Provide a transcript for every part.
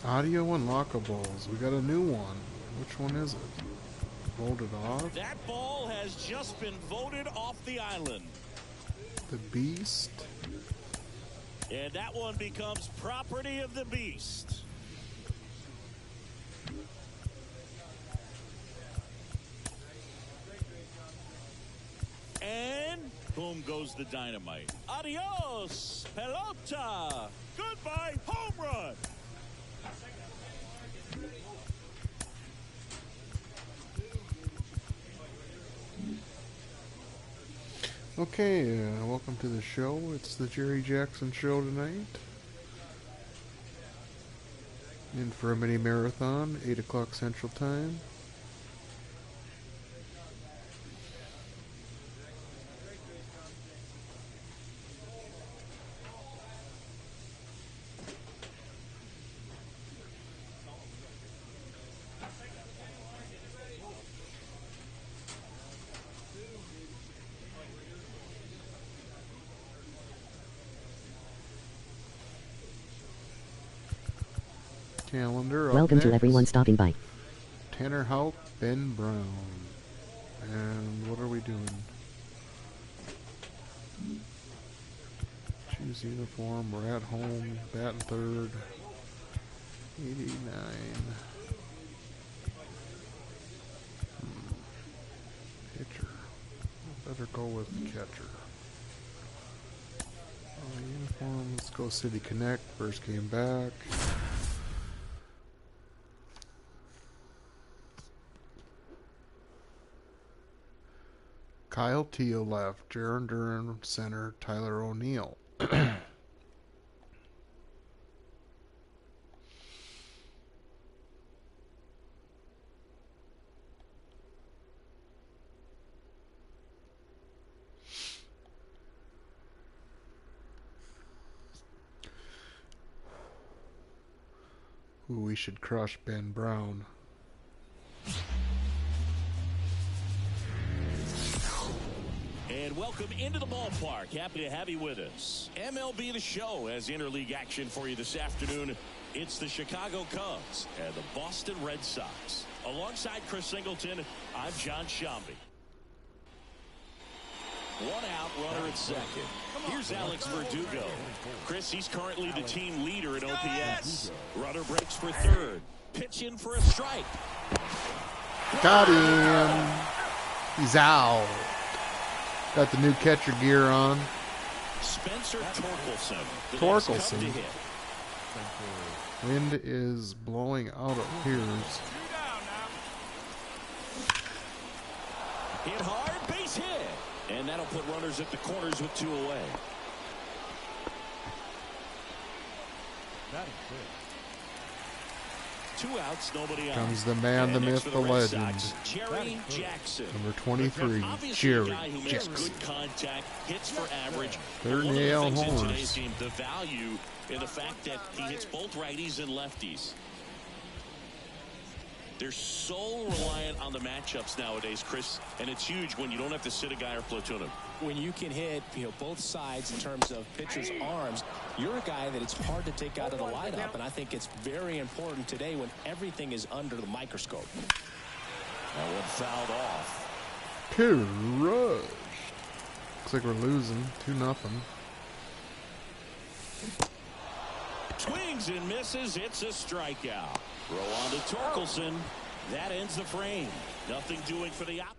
Audio unlockables. We got a new one. Which one is it? Voted off? That ball has just been voted off the island. The Beast? And that one becomes property of the Beast. And boom goes the dynamite. Adios, pelota. Goodbye, home run. Okay, welcome to the show. It's the Jerry Jackson Show tonight. In for a mini marathon, 8 o'clock Central Time. Calendar. Welcome to everyone stopping by. Tanner Houck, Ben Brown. And what are we doing? Choose uniform. We're at home. Batting third. 89. Pitcher. Better go with catcher. Uniform. Let's go City Connect. First game back. Kyle Teal left, Jaron Duran center, Tyler O'Neill. Ooh, we should crush Ben Brown. And welcome into the ballpark. Happy to have you with us. MLB The Show has interleague action for you this afternoon. It's the Chicago Cubs and the Boston Red Sox. Alongside Chris Singleton, I'm John Shambi. One out, runner at second. Here's Alex Verdugo. Chris, he's currently the team leader in OPS. Runner breaks for third. Pitch in for a strike. Got him. He's out. Got the new catcher gear on. Spencer Torkelson. Torkelson. Wind is blowing out, it appears. Hit hard, base hit. And that'll put runners at the corners with 2 away. That is good. 2 outs, nobody out. Comes the man, the myth, the legend. Jerry Jackson. Number 23, Jerry Jackson. Good contact, hits for average. Third nail homers. The value in the fact that he hits both righties and lefties. They're so reliant on the matchups nowadays, Chris, and it's huge when you don't have to sit a guy or platoon him. When you can hit, both sides in terms of pitchers' arms, you're a guy that it's hard to take out of the lineup, and I think it's very important today when everything is under the microscope. That one fouled off. Pure rush. Looks like we're losing 2-0. Swings and misses. It's a strikeout. Throw on to Torkelson. That ends the frame. Nothing doing for the out.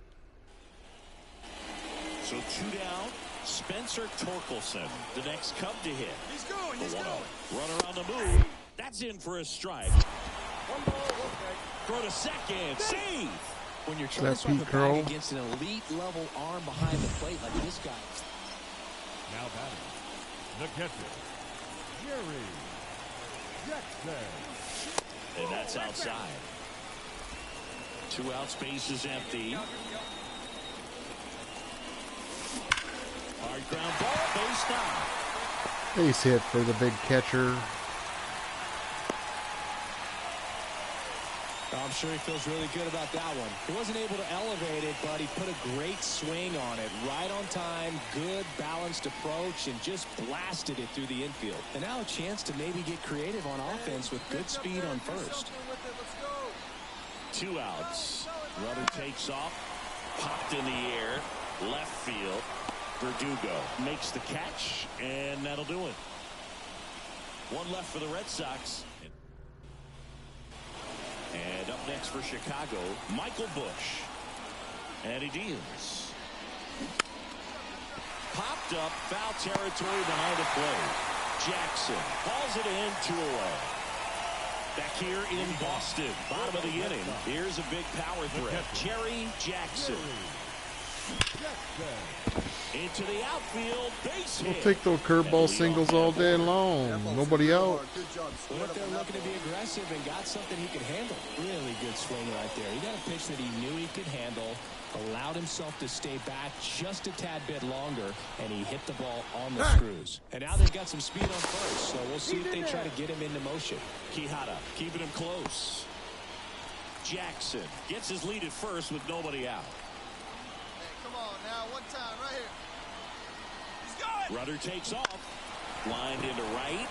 So 2 down. Spencer Torkelson, the next Cub to hit. He's going. He's going. Runner on the move. That's in for a strike. 1 ball, 1 strike. Throw to second. Save. When you're trying to strike a bag against an elite level arm behind the plate like this guy. Now batting. The catcher, Jerry Jackson. And that's outside. 2 outs, base is empty. Hard ground ball, base down. Base hit for the big catcher. I'm sure he feels really good about that one. He wasn't able to elevate it, but he put a great swing on it. Right on time, good balanced approach, and just blasted it through the infield. And now a chance to maybe get creative on offense with good speed on first. 2 outs. Rudder takes off. Popped in the air. Left field. Verdugo makes the catch, and that'll do it. 1 left for the Red Sox. And up next for Chicago, Michael Busch. And he deals. Popped up, foul territory behind the plate. Jackson hauls it in, 2 away. Back here in Boston, bottom of the inning. Here's a big power threat. Jerry Jackson. Into the outfield, base hit. We'll take those curveball singles all day long. Nobody out. What if they're looking to be aggressive and got something he could handle? Really good swing right there. He got a pitch that he knew he could handle, allowed himself to stay back just a tad bit longer, and he hit the ball on the screws. And now they've got some speed on first, so we'll see if they try to get him into motion. Quijada keeping him close. Jackson gets his lead at first with nobody out. Come on now, one time right here. Rudder takes off. Lined into right.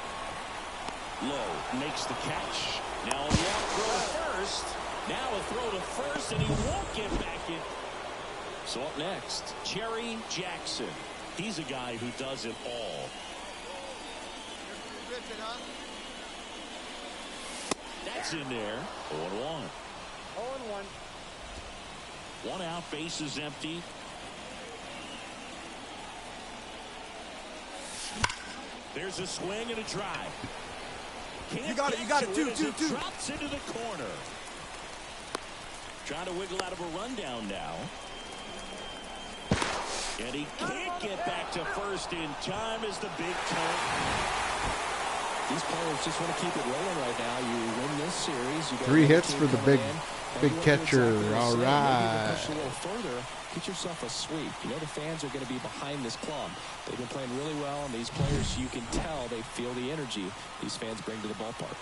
Low makes the catch. Now on the out throw to first. Now a throw to first, and he won't get back in. So up next, Jerry Jackson. He's a guy who does it all. That's in there. 0-1. 0-1. 1 out, base is empty. There's a swing and a drive. You got it. Two. Drops into the corner. Trying to wiggle out of a rundown now. And he can't get back to first in time as the big turn. These players just want to keep it rolling right now. You win this series. You 3 hits for the big Big catcher. All right. Push a little further. Get yourself a sweep. You know the fans are going to be behind this club. They've been playing really well, and these players, you can tell they feel the energy these fans bring to the ballpark.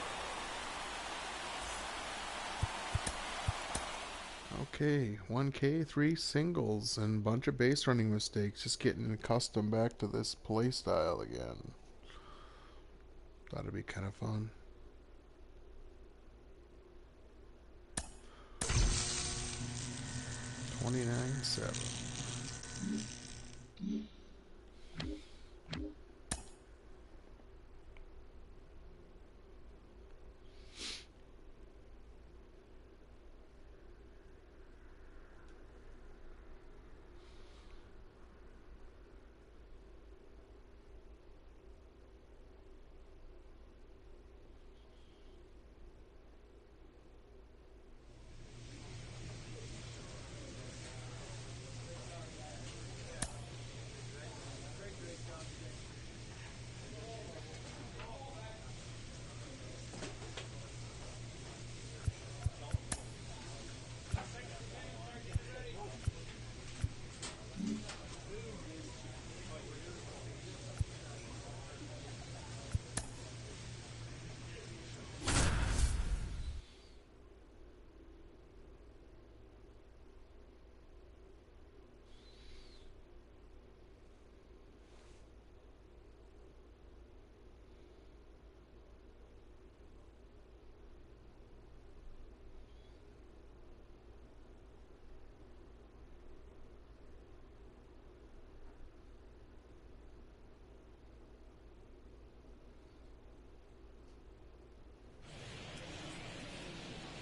Okay, 1K, 3 singles, and a bunch of base running mistakes. Just getting accustomed back to this play style again. Thought it'd be kind of fun. $29.7.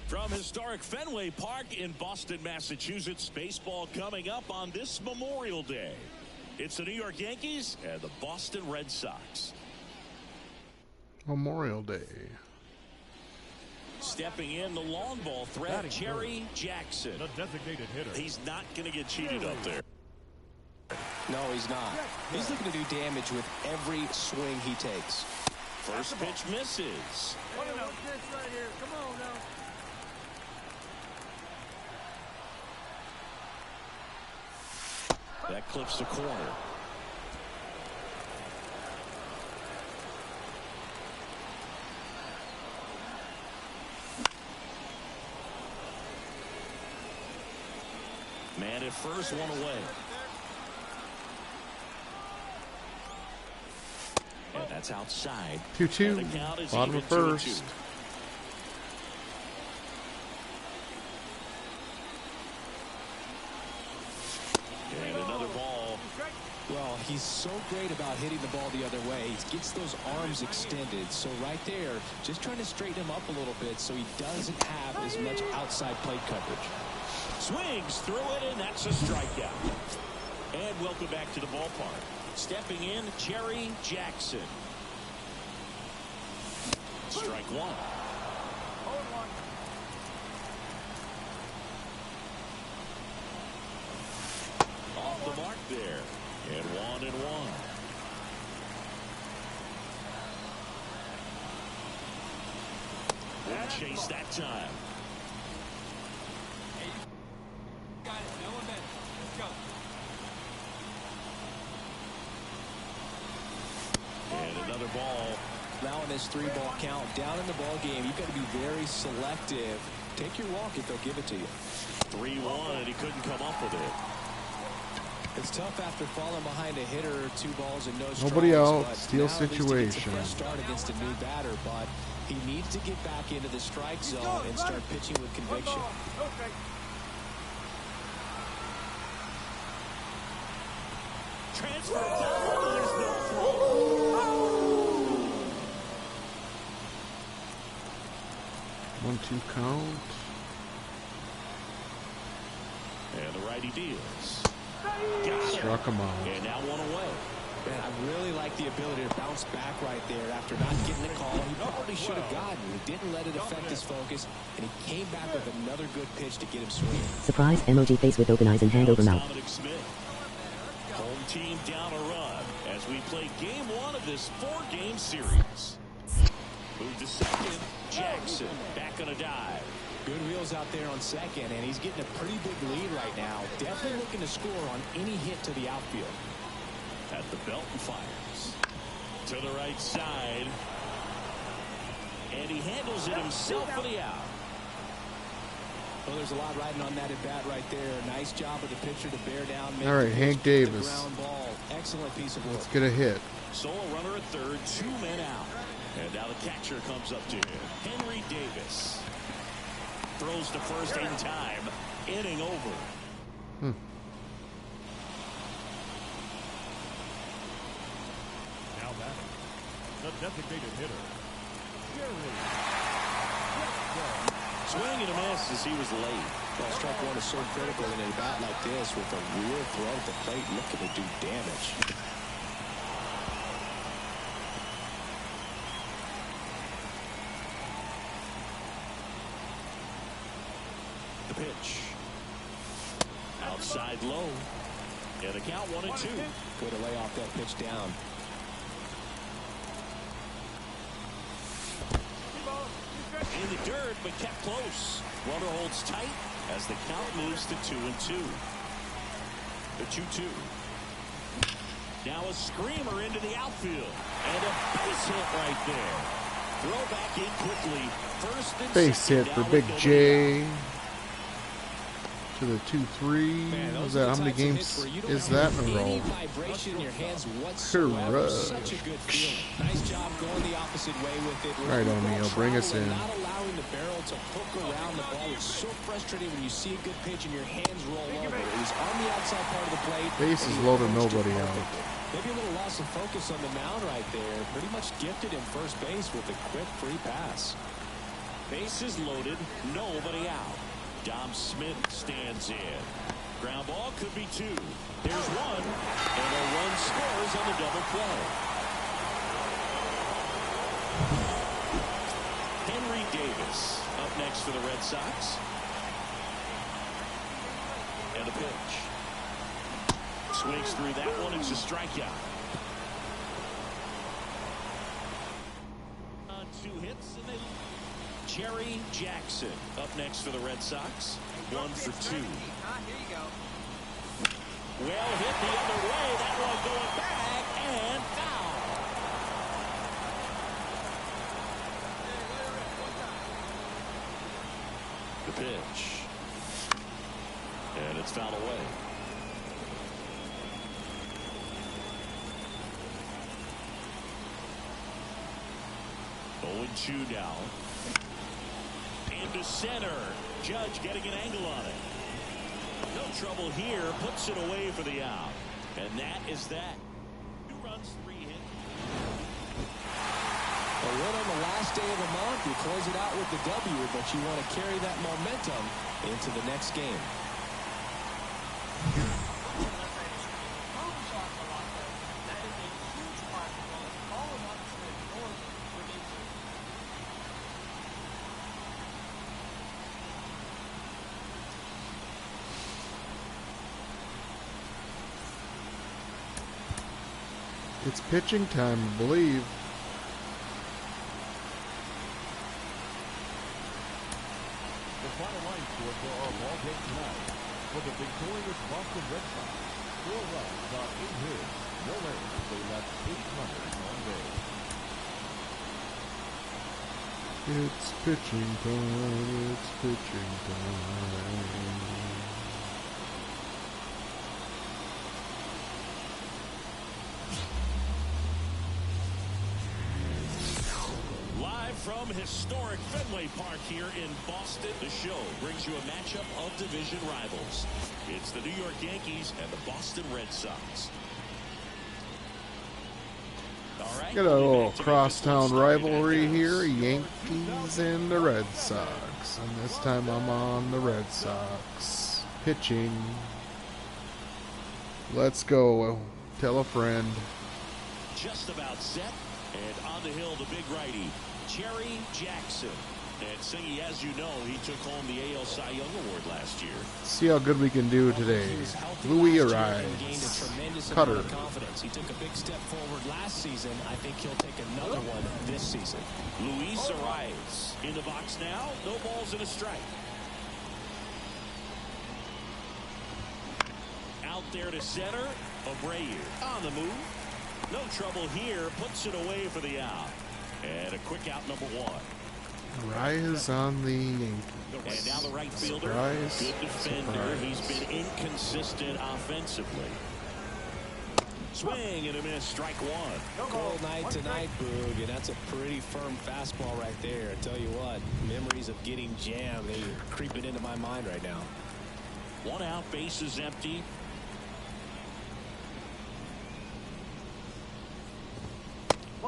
From historic Fenway Park in Boston, Massachusetts, baseball coming up on this Memorial Day. It's the New York Yankees and the Boston Red Sox. Memorial Day. Stepping in the long ball threat, Jerry Jackson. The designated hitter. He's not going to get cheated up there. No, he's not. He's looking to do damage with every swing he takes. First pitch misses. What about this right here? Come on now. That clips the corner. at first, one away. And that's outside. 2-2. Bottom of first. And another ball. Well, he's so great about hitting the ball the other way. He gets those arms extended. So right there, just trying to straighten him up a little bit so he doesn't have as much outside plate coverage. Swings through it, and that's a strikeout. And welcome back to the ballpark. Stepping in, Jerry Jackson. Strike one. Off the mark there. And 1-1. Wouldn't chase that time. Got it. No one better. Let's go. And another ball. Now in this 3-ball count, down in the ball game, you've got to be very selective. Take your walk if they'll give it to you. 3-1, and he couldn't come up with it. It's tough after falling behind a hitter, 2 balls and no strikes. Nobody out. But Steal now at least he gets a situation. fresh start against a new batter, but he needs to get back into the strike zone and start pitching with conviction. Okay. Transfer ball. There's no throw. 1-2 count. And the righty deals. Struck him out. And now one away. Man, I really like the ability to bounce back right there after not getting the call he probably should have gotten. He didn't let it affect his focus, and he came back with another good pitch to get him swinging. Surprise emoji face with open eyes and hand over mouth. Dominic Smith. Home team down a run as we play game 1 of this 4-game series. Move to second. Jackson back on a dive. Good wheels out there on second, and he's getting a pretty big lead right now. Definitely looking to score on any hit to the outfield. At the belt and fires. To the right side. And he handles it himself for the out. Well, there's a lot riding on that at bat right there. Nice job of the pitcher to bear down. All right, Hank Davis. Ground ball. Excellent piece of work. Let's get a hit. Solo runner at third, 2 men out. And now the catcher comes up to him. Henry Davis. Throws to first in time. Inning over. Now batting, the designated hitter, Jerry. Swing and a miss as he was late. Well, strike one is so critical in a bat like this with a real throw at the plate looking to do damage. The pitch. Outside low. And the count 1-2. Good to lay off that pitch down. In the dirt, but kept close. Runner holds tight as the count moves to 2-2. The 2-2. Now a screamer into the outfield. And a base hit right there. Throw back in quickly. First and Base hit second for now Big with J. nobody out. To the 2-3. Man, What was those are that? How the many types of games hits where you don't is have that in a any row? vibration in your hands whatsoever. Correct. Such a good feeling. Nice job going the opposite way with it. All right, O'Neal, bring us in. Not allowing the barrel to hook around the ball. It's so frustrating when you see a good pitch and your hands roll over. It was on the outside part of the plate. Base is loaded, nobody out. Maybe a little loss of focus on the mound right there. Pretty much gifted him first base with a quick free pass. Bases loaded, nobody out. Dom Smith stands in. Ground ball could be 2. There's 1, and a run scores on the double play. Henry Davis up next for the Red Sox. And a pitch. Swings through that one. It's a strikeout. On 2 hits, and they. Jerry Jackson up next for the Red Sox. 1 for 2. Here you go. Well hit the other way. That one going back and foul. The pitch. And a it's fouled away. 0-2 now. Into center. Judge getting an angle on it. No trouble here. Puts it away for the out. And that is that. 2 runs, 3 hits. A win on the last day of the month. You close it out with the W, but you want to carry that momentum into the next game. It's pitching time, I believe. The final line score for our ball game tonight. For the victorious Boston Red Sox, 4 runs on 8 hits, no errors. They left 8 runners on base. It's pitching time. It's pitching time. From historic Fenway Park here in Boston, the show brings you a matchup of division rivals. It's the New York Yankees and the Boston Red Sox. All right, Got a little crosstown rivalry here, Yankees and the Red Sox. And this time I'm on the Red Sox. Pitching. Let's go. Tell a friend. Just about set. And on the hill, the big righty, Jerry Jackson. And Singy, as you know, he took home the AL Cy Young Award last year. See how good we can do today. Louis arrives. Cutter. He took a big step forward last season. I think he'll take another one this season. Luis arrives in the box now. No balls and a strike. Out there to center. Abreu on the move. No trouble here. Puts it away for the out. And a quick out, number 1. Rise on the Yankees. And now the right fielder. Surprise. Good defender. Surprise. He's been inconsistent offensively. Swing and a miss. Strike 1. Cold night tonight, Boog, and that's a pretty firm fastball right there. I tell you what, memories of getting jammed, they're creeping into my mind right now. 1 out, base is empty.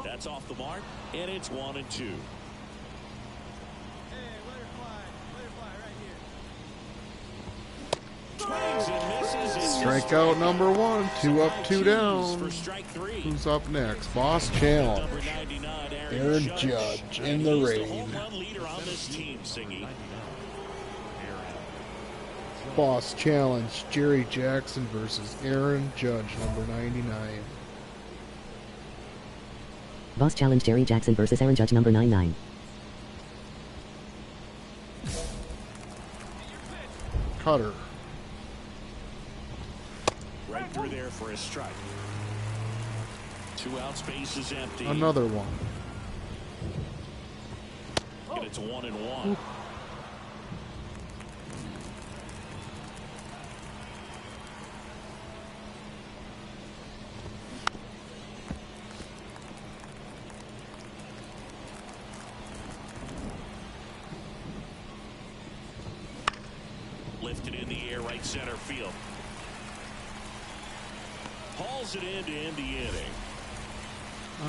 That's off the mark, and it's 1-2. Hey, let her fly. Let her fly right here. Swings and misses. It's Strikeout number 1. 2 up, 2 down. For strike 3. Who's up next? Boss challenge. Number 99, Aaron Judge in the He's the rain. home run leader on this team, Singy. Boss challenge. Jerry Jackson versus Aaron Judge, number 99. Boss challenge Jerry Jackson versus Aaron Judge number 99. Cutter. Right through there for a strike. 2 outs, base is empty. Another one. And it's 1-1. Lifted in the air, right center field. Hauls it in to end the inning.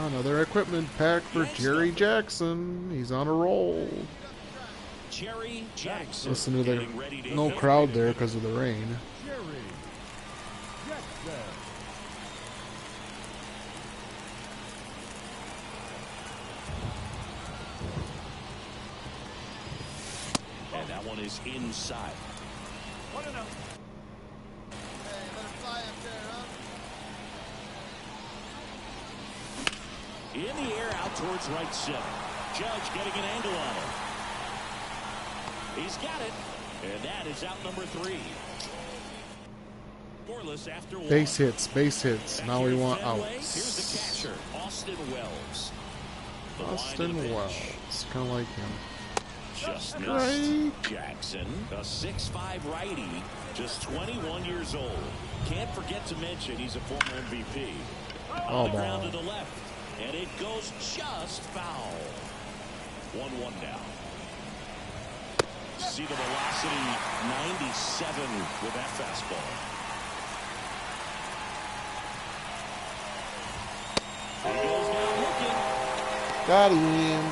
Another equipment pack for Jerry Jackson. He's on a roll. Jerry Jackson. Listen to the getting ready to no hit. crowd there because of the rain. Jerry Jackson. And that one is inside. 1-0. Hey, let her fly up there, huh? In the air, out towards right center. Judge getting an angle on it. He's got it. And that is out number 3. Scoreless after 1. Base hits, base hits. Back Now here we at want Fenway, outs. Here's the catcher, Austin Wells. The line to the Austin pitch. Wells. Kind of like him. Just missed. Strike. Jackson, a 6'5" righty, just 21 years old. Can't forget to mention he's a former MVP. On the ground to the left, and it goes just foul. 1-1 now. See the velocity, 97 with that fastball. He goes down looking. Got him.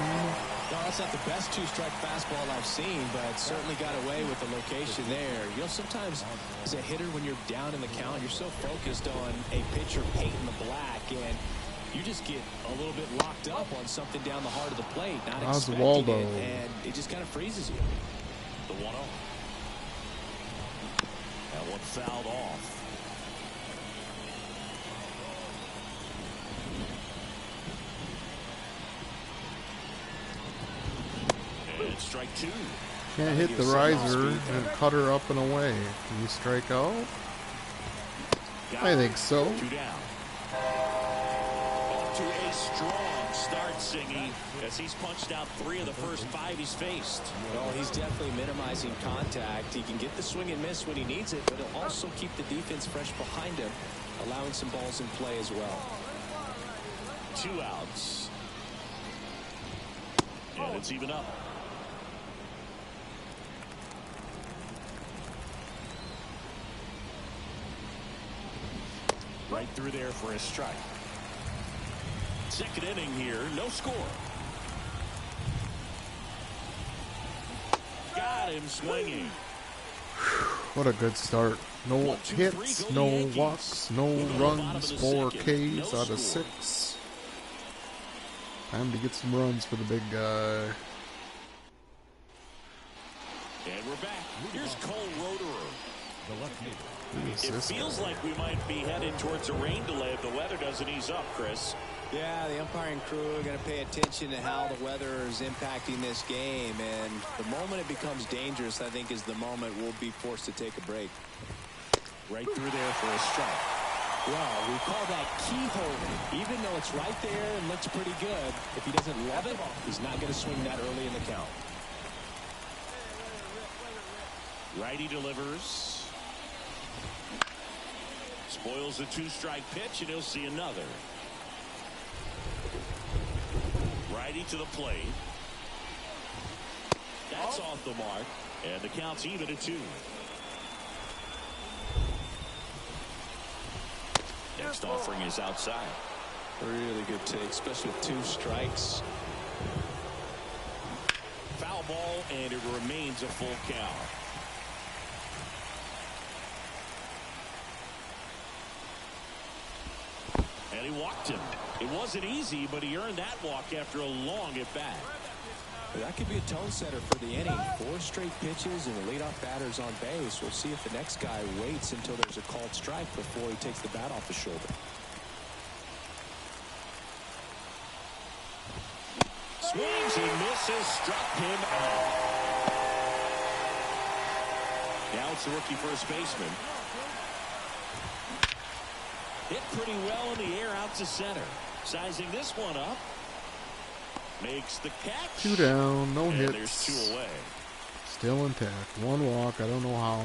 No, that's not the best two-strike fastball I've seen, but certainly got away with the location there. You know, sometimes as a hitter, when you're down in the count, you're so focused on a pitcher painting the black, and you just get a little bit locked up on something down the heart of the plate, not expecting it, and it just kind of freezes you. The 1-0. That one fouled off. And strike two. Can't hit the riser and cut her up and away. Can you strike out? I think so. Two down. Off to a strong start, Singy, as he's punched out 3 of the first 5 he's faced. Well, he's definitely minimizing contact. He can get the swing and miss when he needs it, but he'll also keep the defense fresh behind him, allowing some balls in play as well. 2 outs. And it's even up. Right through there for a strike. Second inning here, no score. Got him swinging. What a good start. No hits, no walks, no runs, 4 Ks out of 6. Time to get some runs for the big guy. And we're back. Here's Cole Roederer. The left-hander. It feels like we might be headed towards a rain delay if the weather doesn't ease up, Chris. Yeah, the umpiring crew are going to pay attention to how the weather is impacting this game, and the moment it becomes dangerous, I think, is the moment we'll be forced to take a break. Right through there for a strike. Well, we call that keyhole. Even though it's right there and looks pretty good, if he doesn't love it, he's not going to swing that early in the count. Righty delivers. Spoils the 2-strike pitch, and he'll see another. Righty to the plate. That's off the mark, and the count's even at 2. Next offering is outside. Really good take, especially with 2 strikes. Foul ball, and it remains a full count. And he walked him. It wasn't easy, but he earned that walk after a long at-bat. That could be a tone setter for the inning. 4 straight pitches and the leadoff batter's on base. We'll see if the next guy waits until there's a called strike before he takes the bat off the shoulder. Swings and misses, struck him out. Now it's the rookie first baseman. Hit pretty well in the air out to center. Sizing this one up. Makes the catch. 2 down, no and hits. There's 2 away. Still intact. 1 walk, I don't know how.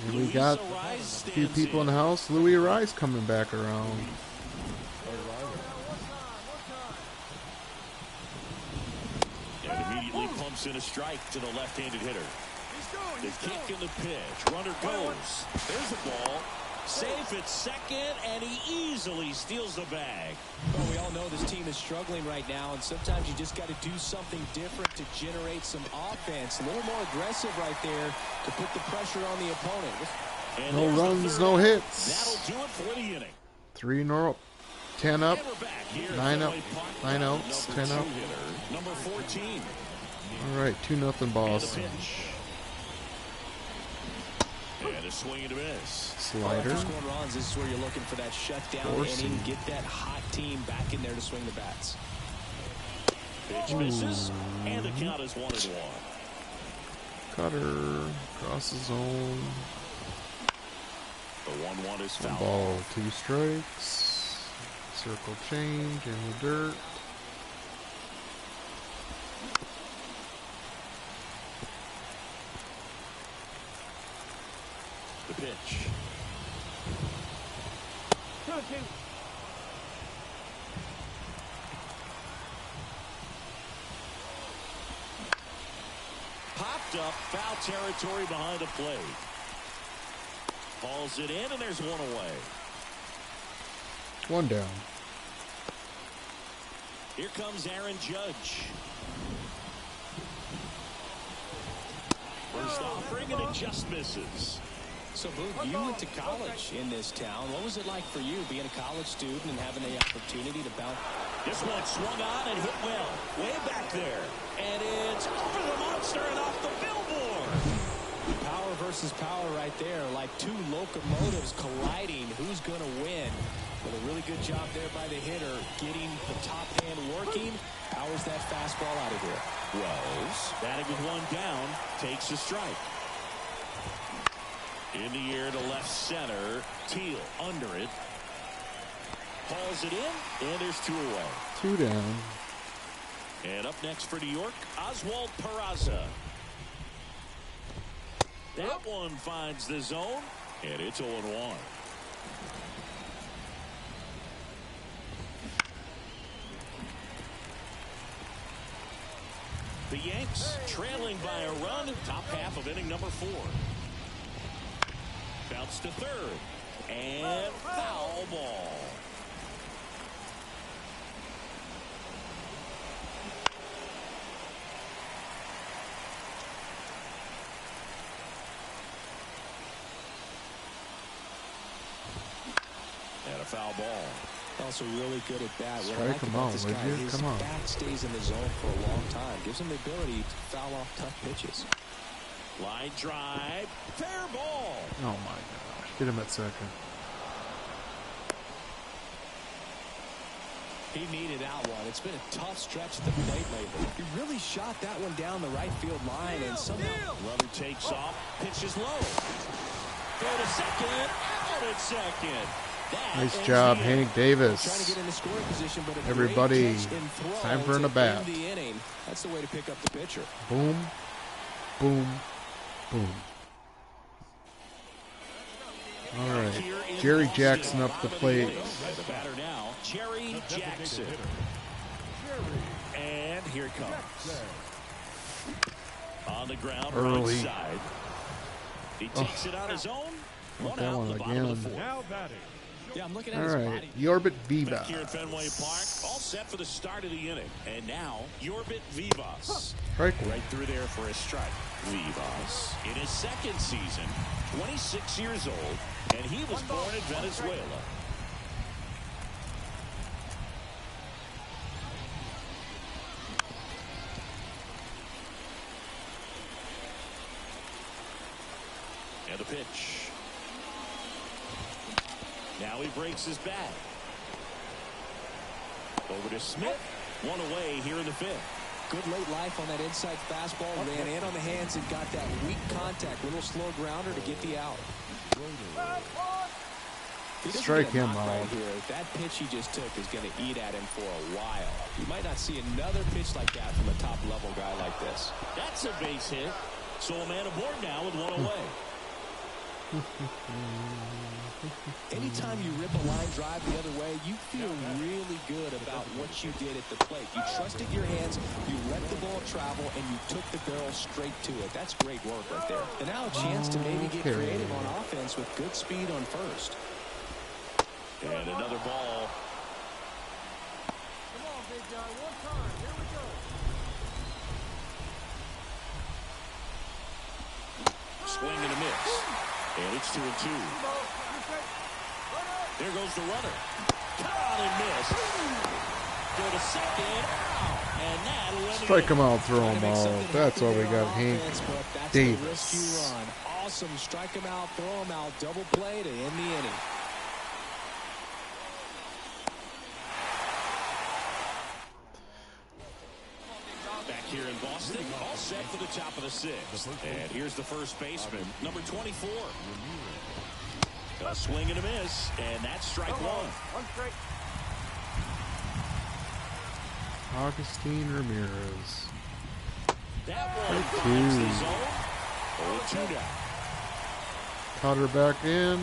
And we got a few people in the house. Louis Rice coming back around. And immediately pumps in a strike to the left-handed hitter. The kick and the pitch. Runner goes. There's the ball. Safe at second, and he easily steals the bag. Well, we all know this team is struggling right now, and sometimes you just got to do something different to generate some offense. A little more aggressive right there to put the pressure on the opponent. And No runs, no hits. That'll do it for the inning. 3 in a row. 10 up. And we're back here 9 at up. Fenway Park. 9 outs. Number 10 up. 2 hitter, number 14. All right, 2-0 Boston. And a pitch. And a swing and a miss. Slider. Scoring runs, this is where you're looking for that shutdown inning. Get that hot team back in there to swing the bats. Pitch misses, and the count is 1-1. Cutter. Across the zone. The 1-1 is foul. Ball 2 strikes. Circle change in the dirt. pitch. Popped up, foul territory behind the plate. Hauls it in, and there's one away. One down. Here comes Aaron Judge. First offering, and it just misses. So, Boog, you went to college in this town. What was it like for you being a college student and having the opportunity to bounce? This one swung on and hit well, way back there. And it's over the monster and off the billboard. Power versus power right there, like two locomotives colliding. Who's going to win? But a really good job there by the hitter, getting the top hand working. Powers that fastball out of here. Wells, batting with one down, takes a strike. In the air to left center. Teal under it. Hauls it in, and there's two away. Two down. And up next for New York, Oswald Peraza. That one finds the zone, and it's 0-1. The Yanks trailing by a run, top half of inning number 4. Bounce to third, and foul ball. And a foul ball. Also really good at bat. What I Strike like him about out, this would guy, you? his Come on. bat stays in the zone for a long time. Gives him the ability to foul off tough pitches. Line drive, fair ball. Oh my gosh. Get him at second. He needed out one. It's been a tough stretch at the plate lately. He really shot that one down the right field line, and somehow Runner takes off, pitches low. Go to second, out at second. That Nice ends job, the Hank inning. Davis. trying to get in the scoring position, but a Everybody, great catch and throw time for an to at-bat. end the inning. That's the way to pick up the pitcher. Boom. Boom. Boom. All right. Here in Jerry Boston, Jackson up the bottom of plate. inning. The batter now, Jerry Jackson. And here it comes. On the ground, Early. right side. He takes it on his own. Want One that out one in the bottom of the again. fourth. Yeah, I'm looking at All his right. body. Yorbit Back here at Viva. Fenway Park, all set for the start of the inning. And now, Yorbit Vivas. Right. Right through there for a strike. Vivas, in his second season, 26 years old, and he was born in Venezuela. And the pitch. Now he breaks his bat. Over to Smith. One away here in the fifth. Good late life on that inside fastball. Ran in on the hands and got that weak contact. Little slow grounder to get the out. He doesn't Strike get a him knock right out. here. That pitch he just took is going to eat at him for a while. You might not see another pitch like that from a top-level guy like this. That's a base hit. So a man aboard now with one away. Anytime you rip a line drive the other way, you feel really good about what you did at the plate. You trusted your hands, you let the ball travel, and you took the barrel straight to it. That's great work right there. And now a chance to maybe get Okay. creative on offense with good speed on first. And another ball. Come on, big guy, one time. Here we go. Swing and a miss. And it's 2-2. There goes the runner. Caught and missed. Go to second. And that'll end the Strike him inning. out, throw him out. That's all we got, Hank Offense, but that's Davis. the risk you run. Awesome. Strike him out, throw him out, double play to end the inning. Back here in Boston, all set for the top of the sixth. And here's the first baseman, number 24. A swing and a miss, and that's strike one. One straight. Augustine Ramirez. That one Strike finds two. the zone. 0-2 down. Cutter back in.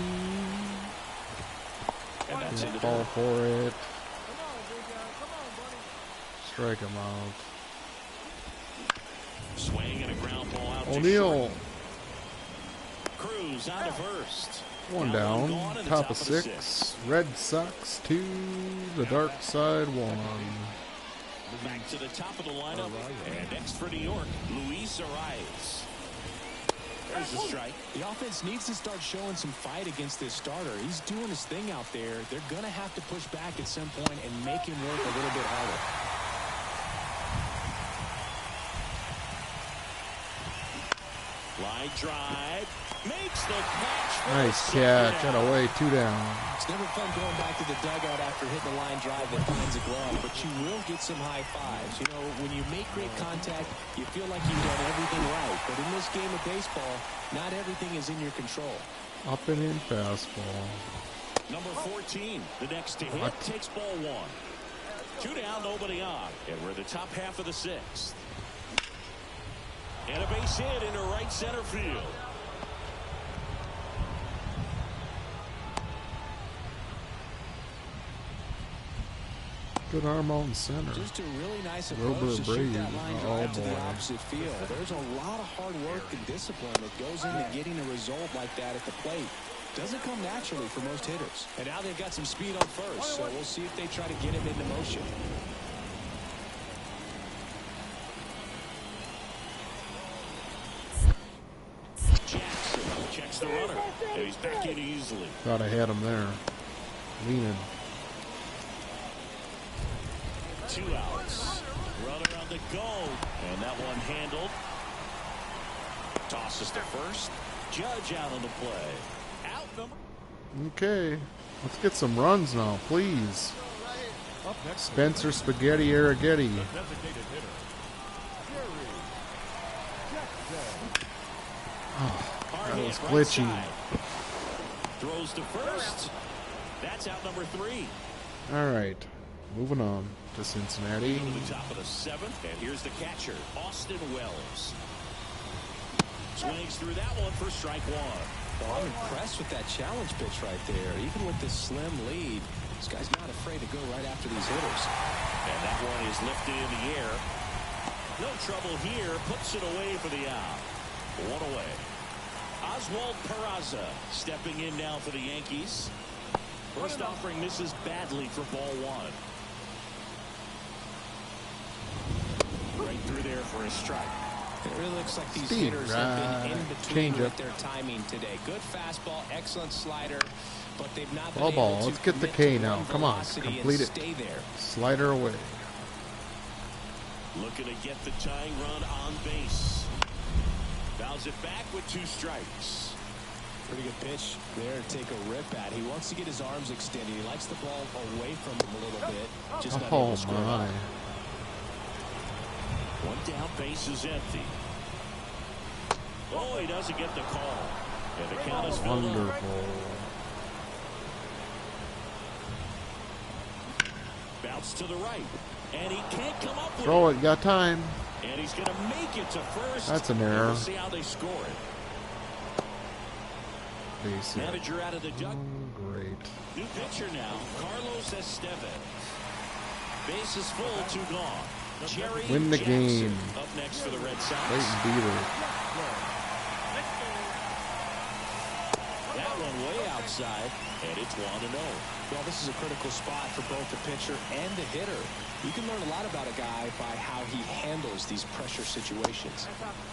And that's Can't into fall dirt. for it. Strike him out. Swing and a ground ball out to O'Neal. short. Cruz on to first. One Now down. gone in the Top of of the 6. Red Sox 2. The dark side 1. Back to the top of the lineup. And next for New York, Luis Arias. There's the strike. The offense needs to start showing some fight against this starter. He's doing his thing out there. They're going to have to push back at some point and make him work a little bit harder. Line drive. Makes the catch. Nice catch. Got away. 2 down. It's never fun going back to the dugout after hitting the line drive that finds a glove, but you will get some high fives. You know, when you make great contact, you feel like you've done everything right. But in this game of baseball, not everything is in your control. Up and in fastball. Number 14, the next to hit, takes ball 1. 2 down, nobody on. And we're in the top half of the 6th. And a base hit into right center field. Good arm out in center. Just a really nice Wilbur approach to shoot Brady. that line Oh, drive to the boy. opposite field. There's a lot of hard work and discipline that goes into getting a result like that at the plate. Doesn't come naturally for most hitters. And now they've got some speed on first, so we'll see if they try to get him into motion. Jackson checks the runner. And he's back in easily. Thought I had him there. Leaning. 2 outs. Runner on the go. And that one handled. Tosses to first. Judge out on the play. Out number. Okay. Let's get some runs now, please. Up next, Spencer Spaghetti Arrighetti. designated hitter, Jerry Jackson. Hard That hit was right glitchy. side. Throws to first. That's out number 3. All right. Moving on to Cincinnati. To the top of the 7th. And here's the catcher, Austin Wells. Swings through that one for strike 1. Well, I'm impressed with that challenge pitch right there. Even with this slim lead, this guy's not afraid to go right after these hitters. And that one is lifted in the air. No trouble here. Puts it away for the out. 1 away. Oswald Peraza stepping in now for the Yankees. First offering misses badly for ball 1. Right through there for a strike. It really looks like these Speed, hitters have been in between change with up. their timing today. Good fastball, excellent slider, but they've not been Ball, able ball. to Let's get the commit K to now. run Come on. velocity and Complete it. stay there. Slider away. Looking to get the tying run on base. Fouls it back with 2 strikes. Pretty good pitch there to take a rip at. He wants to get his arms extended. He likes the ball away from him a little bit. Just not able Oh, to square my. up. 1 down, base is empty. Oh, he doesn't get the call. And the count is filled up. Wonderful. Bounce to the right. And he can't come up with Throw it. it. Got time. And he's going to make it to first. That's an And error. We'll see how they score it. Base hit. Manager out of the duck. Great. New pitcher now, Carlos Estevez. Base is full, 2 gone. Jerry Win the Jackson game. up next for the Red Sox. Leighton beater. That one way outside, and it's 1-0. Well, this is a critical spot for both the pitcher and the hitter. You can learn a lot about a guy by how he handles these pressure situations.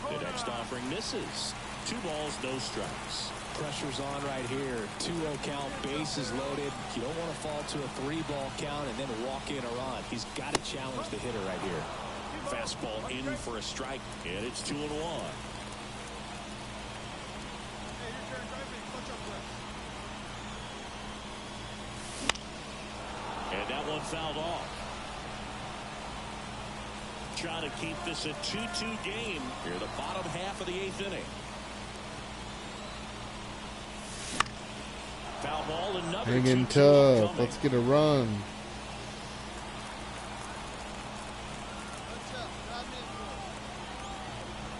The next offering misses. 2 balls, no strikes. Pressure's on right here. 2-0 count, bases loaded. You don't want to fall to a 3-ball count and then walk in a run. He's got to challenge the hitter right here. Fastball in for a strike, and it's 2-1. And that one fouled off. Trying to keep this a 2-2 game here, the bottom half of the 8th inning. Foul ball, another Hanging 2-2 tough. coming. Let's get a run.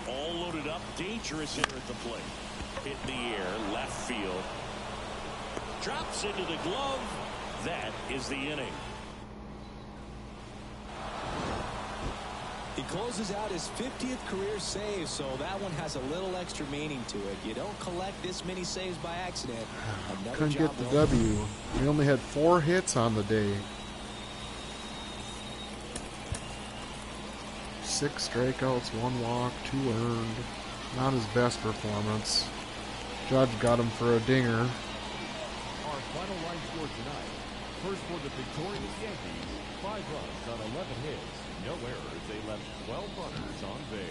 All loaded up, dangerous hitter at the plate. hit in the air, left field. Drops into the glove. That is the inning. He closes out his 50th career save, so that one has a little extra meaning to it. You don't collect this many saves by accident. Another Couldn't job get the well W. We only had 4 hits on the day. 6 strikeouts, 1 walk, 2 earned. Not his best performance. Judge got him for a dinger. Our final line score tonight. First for the victorious Yankees, 5 runs on 11 hits. No errors. They left 12 runners on base.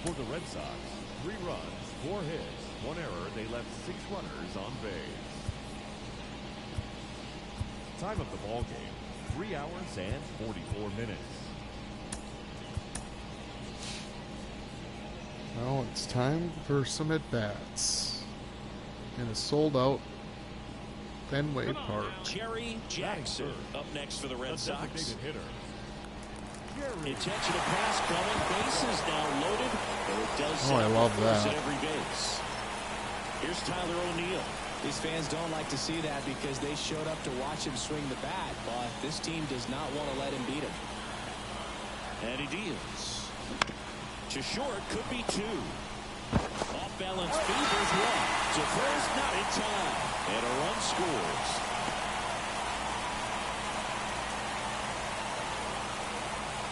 For the Red Sox, 3 runs, 4 hits, 1 error. They left 6 runners on base. Time of the ball game, 3 hours and 44 minutes. Now it's time for some at-bats. In a sold-out Fenway Park. Jerry Jackson up next for the Red Sox. Designated hitter. Jerry. Intentional pass coming. Bases now loaded. And it does I love runners that. at every base. Here's Tyler O'Neill. These fans don't like to see that because they showed up to watch him swing the bat, but this team does not want to let him beat him. And he deals. To short, could be 2. Off balance, Beavers one. To first, not in time. And a run scores.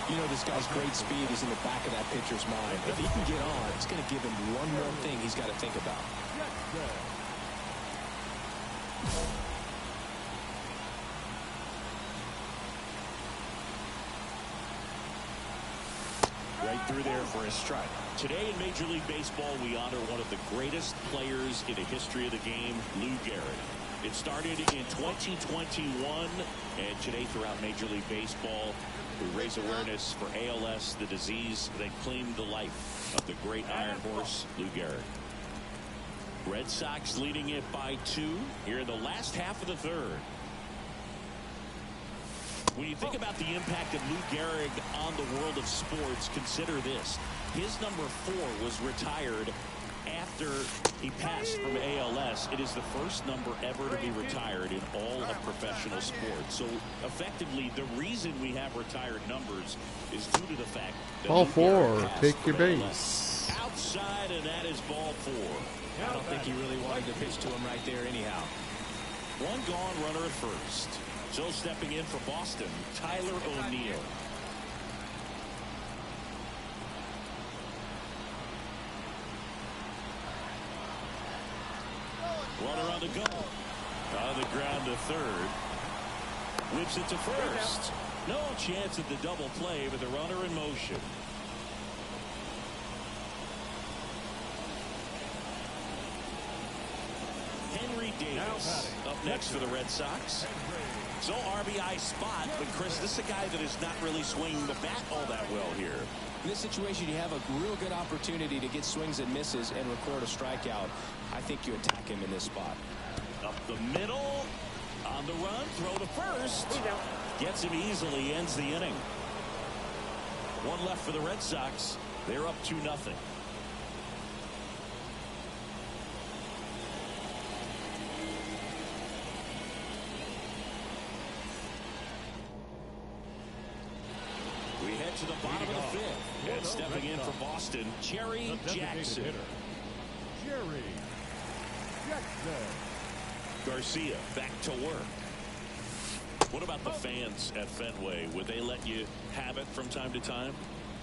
You know, this guy's great speed is in the back of that pitcher's mind. If he can get on, it's going to give him one more thing he's got to think about. Right through there for a strike. Today in Major League Baseball, we honor one of the greatest players in the history of the game, Lou Gehrig. It started in 2021, and today throughout Major League Baseball, we raise awareness for ALS, the disease that claimed the life of the great Iron Horse, Lou Gehrig. Red Sox leading it by 2 here in the last half of the third. When you think about the impact of Lou Gehrig on the world of sports, consider this. His number 4 was retired after he passed from ALS. It is the first number ever to be retired in all of professional sports. So effectively, the reason we have retired numbers is due to the fact that Ball Lou 4, Gehrig passed take from your ALS. base. Outside, and that is ball 4. I don't think he really wanted to pitch to him right there anyhow. 1 gone, runner at first. So stepping in for Boston, Tyler O'Neill. Runner on the go. On the ground to third. Whips it to first. No chance at the double play, but the runner in motion. Henry Davis up next for the Red Sox. So RBI spot, but Chris, this is a guy that is not really swinging the bat all that well here. In this situation, you have a real good opportunity to get swings and misses and record a strikeout. I think you attack him in this spot. Up the middle, on the run, throw to first. Gets him easily, ends the inning. 1 left for the Red Sox. They're up 2-0. We head to the bottom of the 5th. And stepping in for Boston, Jerry Jackson. Jerry Jackson. Garcia back to work. What about the fans at Fenway? Would they let you have it from time to time?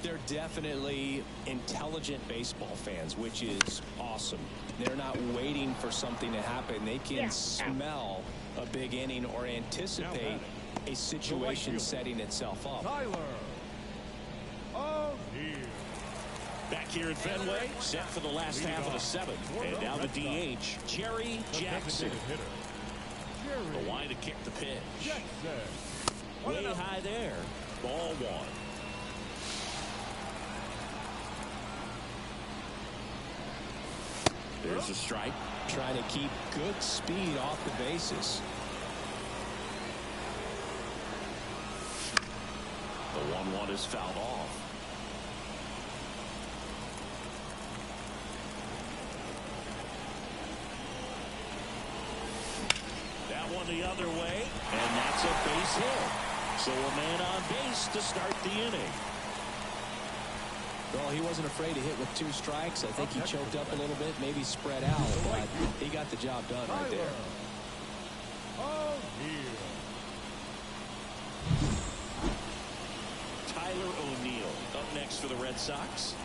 They're definitely intelligent baseball fans, which is awesome. They're not waiting for something to happen. They can smell a big inning or anticipate a situation setting itself up. Tyler O'Neill. Back here at Fenway, set for the last half of the 7th. And now the DH, Jerry Jackson. The line to kick the pitch. Way high there. Ball 1. There's a strike. Trying to keep good speed off the bases. The 1-1 is fouled off. down the other way, and that's a base hit. So a man on base to start the inning. Well, he wasn't afraid to hit with 2 strikes. I think he choked up a little bit, maybe spread out, but he got the job done right there. Tyler O'Neill up next for the Red Sox.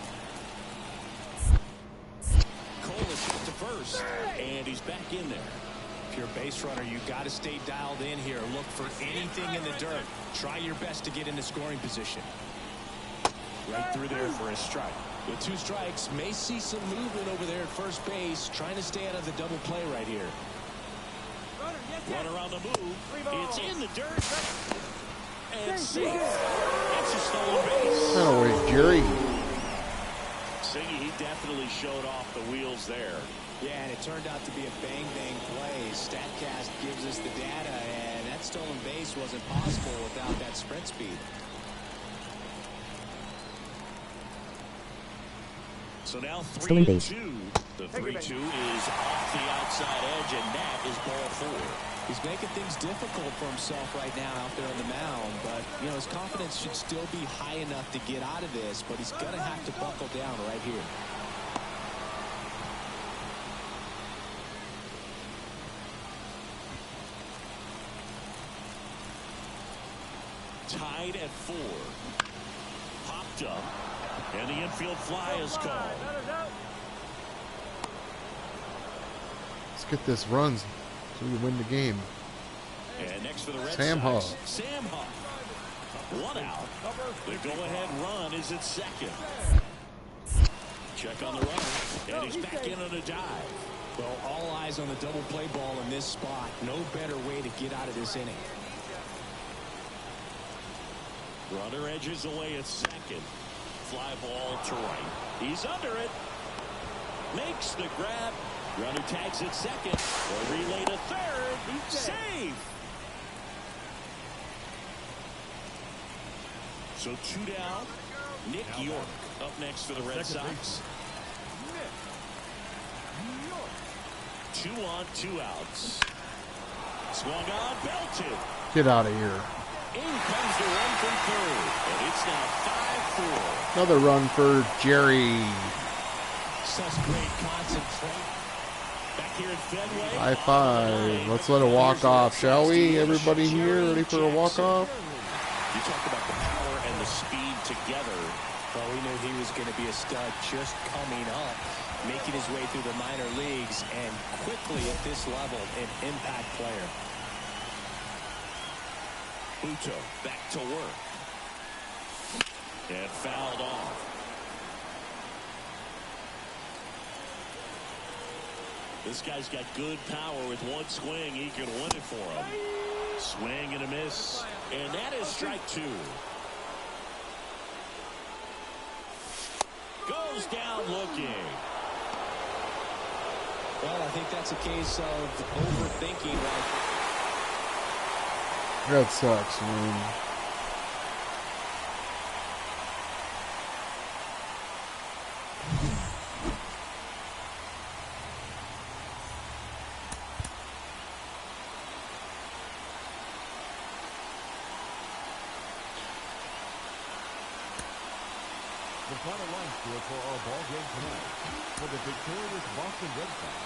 Cole is hit to first, and he's back in there. If you're a base runner, you got to stay dialed in here. Look for anything in the dirt. Try your best to get into scoring position. Right through there for a strike. With 2 strikes, may see some movement over there at first base, trying to stay out of the double play right here. Runner on the move. It's in the dirt. And safe. It's a stolen base. Oh, wait, Jerry. Siggy, he definitely showed off the wheels there. Yeah, and it turned out to be a bang-bang play. StatCast gives us the data, and that stolen base wasn't possible without that sprint speed. So now Stolen base. 3-2. The 3-2 is off the outside edge, and that is ball 4. He's making things difficult for himself right now out there on the mound, but you know his confidence should still be high enough to get out of this, but he's going to have to buckle down right here. Tied at 4. Popped up, and the infield fly is called. Let's get this runs so we win the game. And next for the Red Sam Sox, Huff. Sam Huff. 1 out. The go-ahead run is at second. Check on the runner, and he's back in on a dive. Well, all eyes on the double play ball in this spot. No better way to get out of this inning. Runner edges away at second. Fly ball to right. He's under it. Makes the grab. Runner tags at second. A relay to third. Safe. So 2 down. Nick York up next for the Red Sox. 2 on, 2 outs. Swung on, belted. Get out of here. In comes the run from third, and it's now 5-4. Another run for Jerry. Such great concentration. Back here at Fenway. High five. Let's let a walk off, shall we? Everybody here ready for a walk off? You talk about the power and the speed together. Well, we knew he was going to be a stud just coming up, making his way through the minor leagues, and quickly at this level, an impact player. Buto back to work. And fouled off. This guy's got good power. With one swing, he can win it for him. Swing and a miss. And that is strike 2. Goes down looking. Well, I think that's a case of overthinking right. That sucks, man. The final line score for our ball game tonight. For the victorious Boston Red Sox,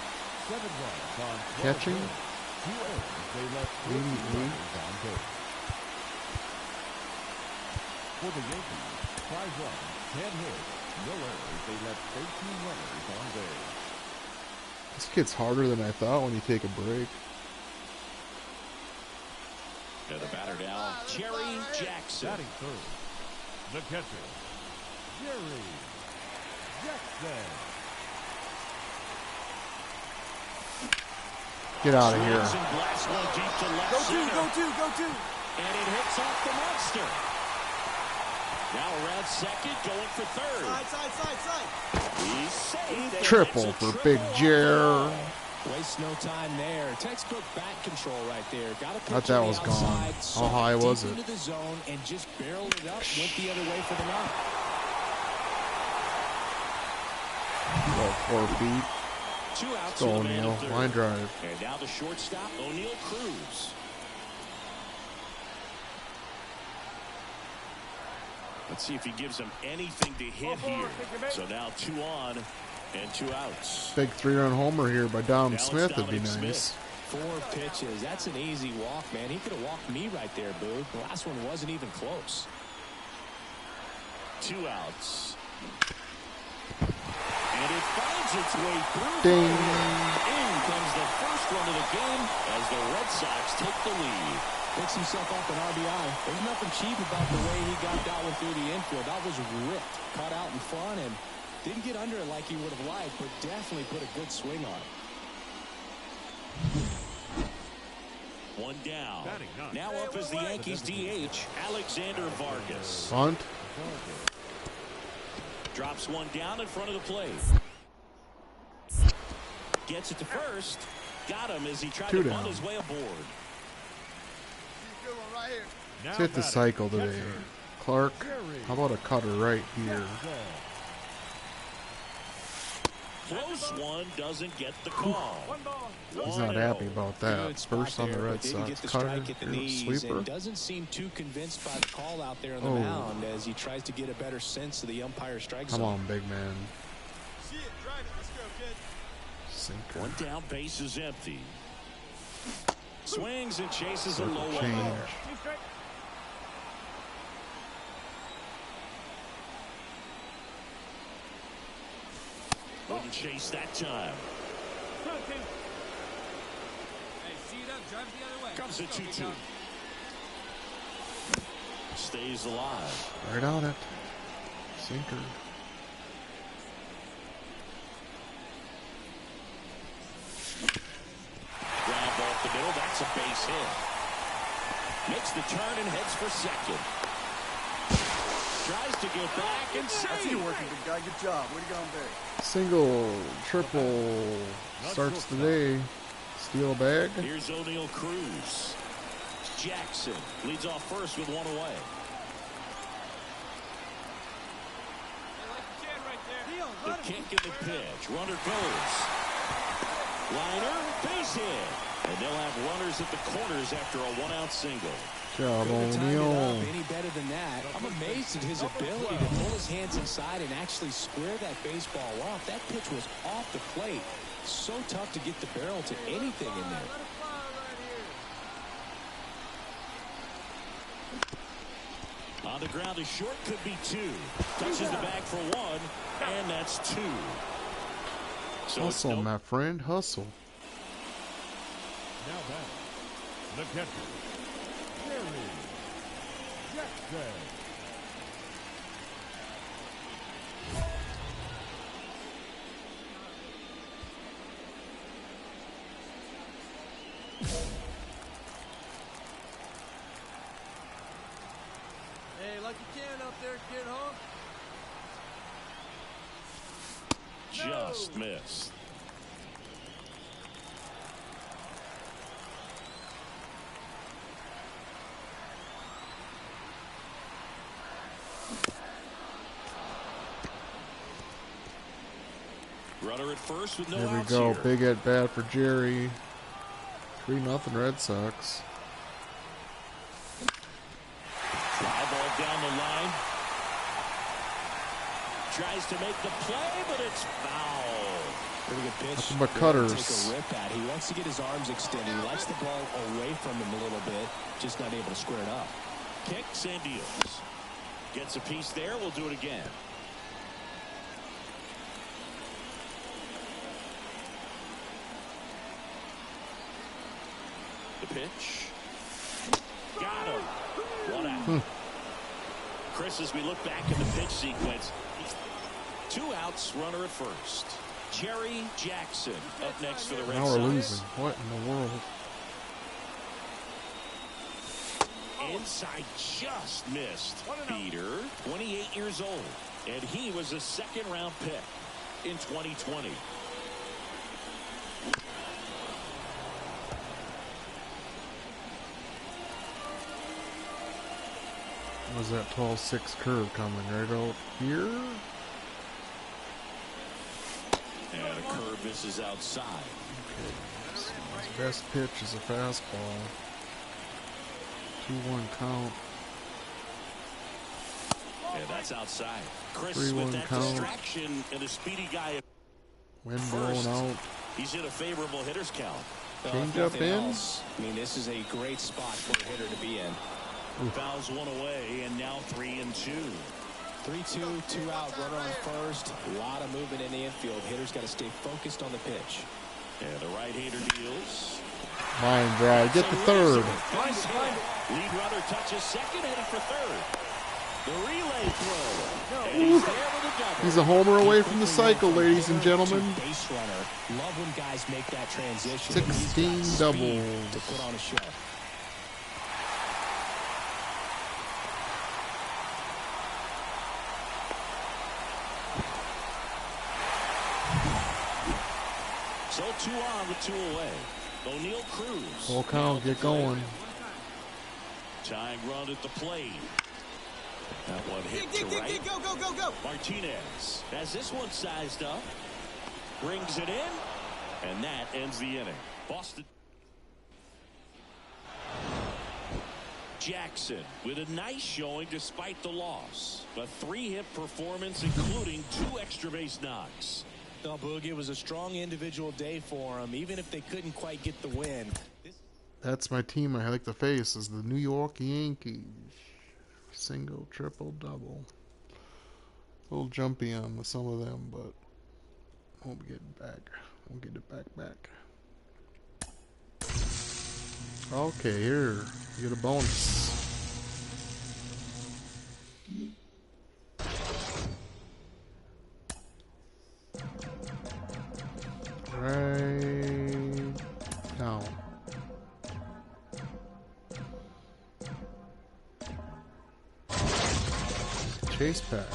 7 runs on 12 Catching. hits, 2 errors. They left 13 runners on base. For the Yankees, 5 runs, 10 hits, no errors. They left 13 runners on base. This gets harder than I thought when you take a break. And the batter now, Jerry Jackson. Batting third, the catcher, Jerry Jackson. Get out of here. Jackson blasts one deep to left center. Go two. And it hits off the monster. Now around second, going for third. Side. He's saved. Triple for Big Jer. Waste no time there. Textbook bat control right there. Got to Thought that was gone. How high was it? Into the zone and just barreled it up. Went the other way for the knock. About 4 feet. 2 outs. Go O'Neal. Line drive. And now the shortstop, O'Neal Cruz. Let's see if he gives him anything to hit here. So now 2 on and 2 outs. Big 3-run homer here by Dom Now Smith would be Dominic nice. Smith. 4 pitches. That's an easy walk, man. He could have walked me right there, Boo. The last one wasn't even close. 2 outs. And it finds its way through. Ding. In comes the first run of the game as the Red Sox take the lead. Picks himself up an RBI. There's nothing cheap about the way he got that one through the infield. That was ripped. Caught out in front and didn't get under it like he would have liked, but definitely put a good swing on it. 1 down. Now up is the Yankees DH, Alexander Vargas. Bunt. Drops 1 down in front of the plate. Gets it to first. Got him as he tried 2 to bunt down. his way aboard. Good one right here. Let's hit the cycle today. Clark, how about a cutter right here? Close one, doesn't get the call. He's not happy about that. Good spot First on the there, Red but didn't get Sox the cutter. strike at the Here's a knees, sweeper. and doesn't seem too convinced by the call out there on the Oh. mound as he tries to get a better sense of the umpire strike Come zone. on, big man. See it, drive it. Let's go, kid. Sinker. 1 down, base is empty. Swings and chases a Circle low one. change. Wouldn't chase that time. Hey, see it up, drive it the other way. Comes a 2-2. Stays alive. Right on it. Sinker. Ground ball up the middle. That's a base hit. Makes the turn and heads for second. Tries to get back and That's you save. working, big guy. Good job. Way to go, Barry. Single, triple, starts the day. Steal a bag. Here's O'Neal Cruz. Jackson leads off first with 1 away. The kick and the pitch. Runner goes. Liner, base hit. And they'll have runners at the corners after a 1-out single. Job, Couldn't have timed it O'Neal. up any better than that. I'm amazed at his ability to pull his hands inside and actually square that baseball off. That pitch was off the plate. So tough to get the barrel to anything in there. On the ground, a short could be 2. Touches the bag for 1, and that's 2. So it's Hustle, my friend, hustle. Now back, the catcher, Jerry Jackson. Hey, like you can up there, kid, huh? just missed. Runner at first with no Here we outs go. here. Big at bat for Jerry. 3-0 Red Sox. Fly ball down the line. Tries to make the play, but it's foul. Pretty good pitch. Nothing but There to cutters. Take a rip at. He wants to get his arms extended. He likes the ball away from him a little bit. Just not able to square it up. Kicks and deals. Gets a piece there. We'll do it again. The pitch. Got him. 1 out. Chris, as we look back at the pitch sequence, 2 outs, runner at first. Jerry Jackson up next for the Red Now we're Sox. losing. What in the world? Inside just missed. Peter, 28 years old, and he was a second-round pick in 2020. Was that 12-6 curve coming right out here? And a curve misses outside. His best pitch is a fastball. 2-1 count. And that's outside. Chris 3-1 with that count. distraction and a speedy guy. Wind blowing out. He's in a favorable hitter's count. Change up in. I mean, this is a great spot for a hitter to be in. Fouls one away, and now 3-2. 3-2, 2 out, runner on first. A lot of movement in the infield. Hitter's got to stay focused on the pitch. And the right-hander deals. Line drive. Get to third. Lead runner touches second, heading for third. The relay throw. And he's there with a double. He's a homer away from the cycle, ladies and gentlemen. Base runner. Love when guys make that transition. 16 doubles. To put on a show. So 2 on with 2 away. O'Neal Cruz. Full count, get going. Tying run at the plate. That one hit to right. Go. Martinez has this one sized up. Brings it in. And that ends the inning. Boston. Jackson with a nice showing despite the loss. A 3-hit performance, including 2 extra base knocks. No, Boog, it was a strong individual day for him, even if they couldn't quite get the win. That's my team I like to face is the New York Yankees. Single, triple, double. A little jumpy on with some of them, but won't be getting back. We'll get it back. Okay, here. You get a bonus. Right down. Chase pack.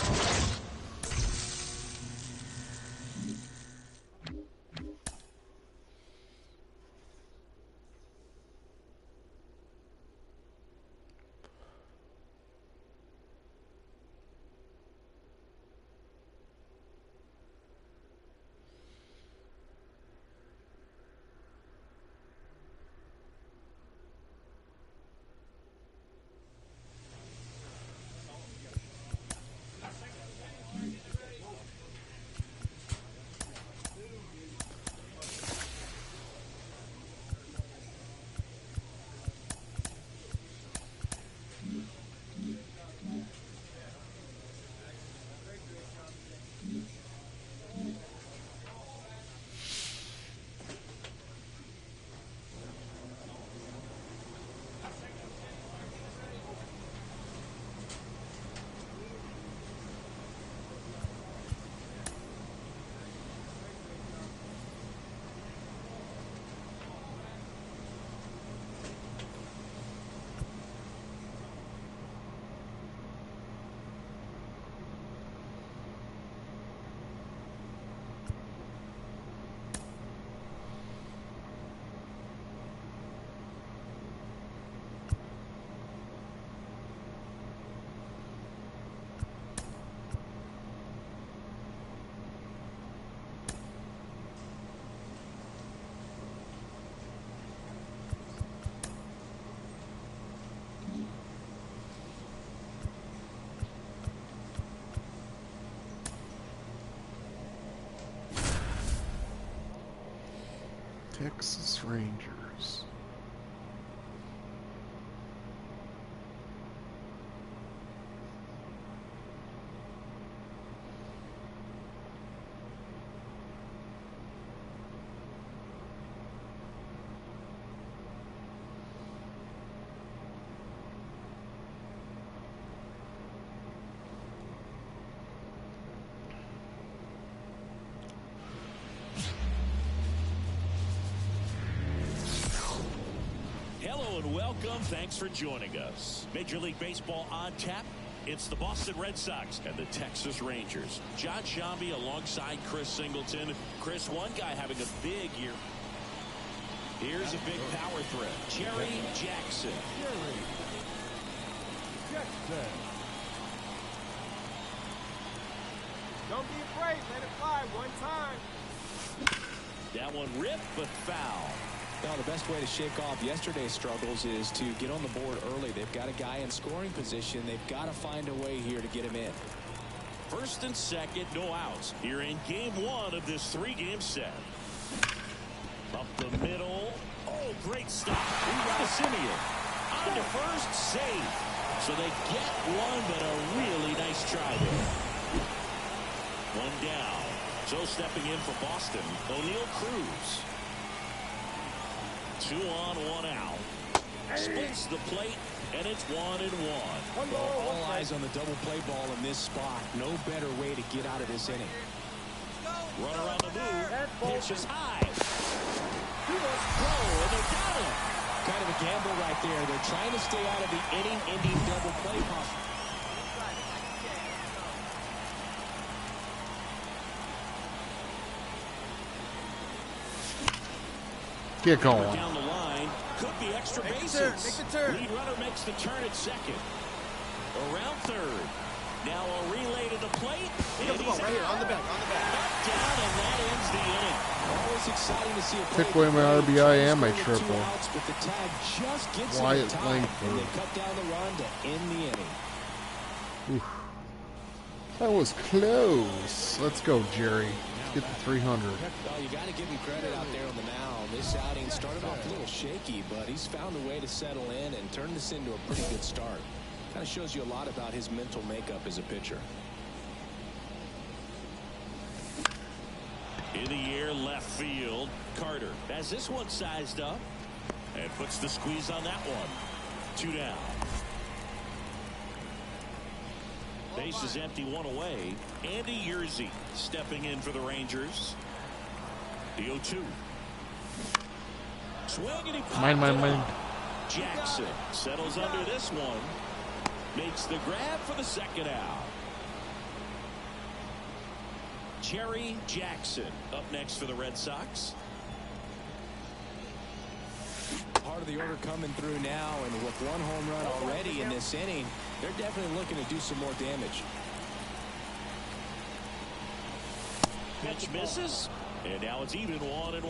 Texas Rangers. And welcome. Thanks for joining us. Major League Baseball on tap. It's the Boston Red Sox and the Texas Rangers. John Shambi alongside Chris Singleton. Chris, one guy having a big year. Here's a big power threat. Jerry Jackson. Don't be afraid. Let it fly one time. That one ripped, but foul. Well, the best way to shake off yesterday's struggles is to get on the board early. They've got a guy in scoring position. They've got to find a way here to get him in. First and second, no outs. Here in game one of this 3-game set. Up the middle. Oh, great stop. We got a Simeon. On to first, save. So they get one, but a really nice try there. One down. So stepping in for Boston, O'Neal Cruz. 2 on, 1 out. Splits the plate, and it's 1-1. All eyes on the double play ball in this spot. No better way to get out of this inning. Runner on the move. Pitch is high. He was throw, and they got him. Kind of a gamble right there. They're trying to stay out of the inning-ending double play possible. Get going. Down the line. Could be extra bases. Make the turn. Lead runner makes the turn at second. Around third. Now a relay to the plate. Right here, on the back, Knocked down, and that ends the inning. Always exciting to see a Took away my RBI and my triple. But the tag just gets Wyatt in time, Langford. and they cut down the run to end the inning. Oof. That was close. Let's go, Jerry. Let's get the 300. Well, you got to give him credit out there on the mound. This outing started off a little shaky, but he's found a way to settle in and turn this into a pretty good start. Kind of shows you a lot about his mental makeup as a pitcher. In the air, left field. Carter has this one sized up and puts the squeeze on that one. 2 down. Base is empty, 1 away. Andy Yerzy stepping in for the Rangers. The 0-2. Swing, and he popped Mine. Jackson settles under this one. Makes the grab for the second out. Jerry Jackson up next for the Red Sox. Part of the order coming through now, and with 1 home run already in this inning, they're definitely looking to do some more damage. Pitch misses, and now it's even 1-1.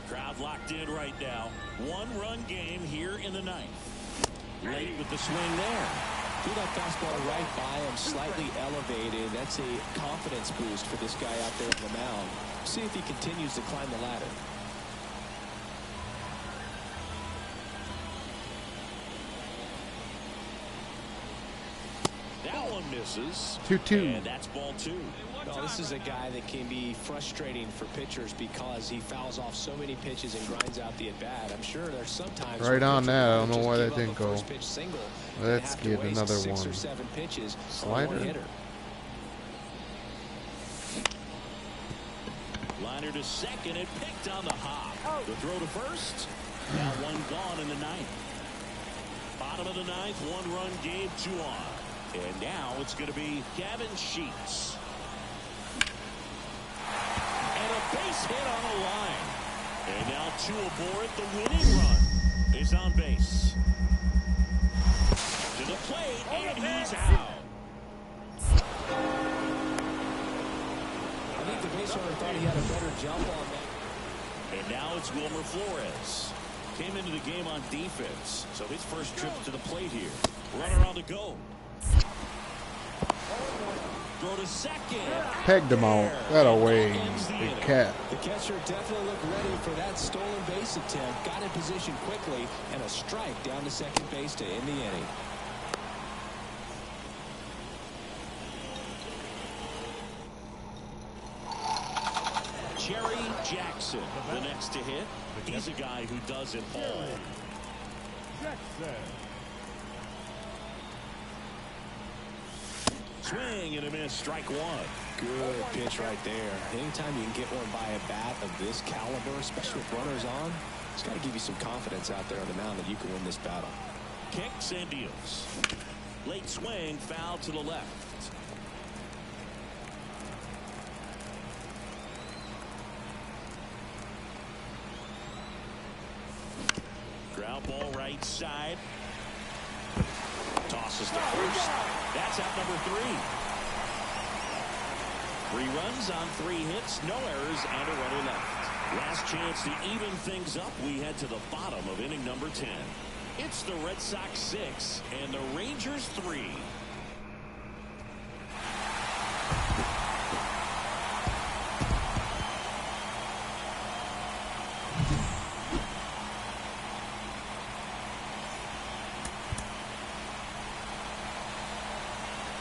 Crowd locked in right now. 1-run game here in the 9th. Late with the swing there. Threw that fastball right by him, slightly elevated. That's a confidence boost for this guy out there on the mound. See if he continues to climb the ladder. That one misses. 2-2. And that's ball 2. Well, this is a guy that can be frustrating for pitchers because he fouls off so many pitches and grinds out the at-bat. I'm sure there's sometimes Right on that. I don't know why that that didn't go. Let's get another 6 one. or 7 pitches Slider. on one hitter. Liner to second and picked on the hop. The throw to first. Now 1 gone in the 9th. Bottom of the 9th, 1-run game, 2 on. And now it's going to be Gavin Sheets. And a base hit on the line. And now 2 aboard. The winning run is on base. To the plate, and he's out. I think the base runner thought he had a better jump on that. And now it's Wilmer Flores. Came into the game on defense, so his first trip to the plate here. Runner on the go. Throw to second. Pegged him out. That away. Big cat. The catcher definitely looked ready for that stolen base attempt. Got in position quickly, and a strike down to second base to end the inning. Jerry Jackson, the next to hit. He's a guy who does it all. Jackson. Swing and a miss, strike 1. Good pitch right there. Anytime you can get one by a bat of this caliber, especially with runners on, it's got to give you some confidence out there on the mound that you can win this battle. Kicks and deals. Late swing, foul to the left. Ground ball right side. Tosses to first. That's out number 3. 3 runs on 3 hits, no errors, and a runner left. Last chance to even things up. We head to the bottom of inning number 10. It's the Red Sox 6 and the Rangers 3.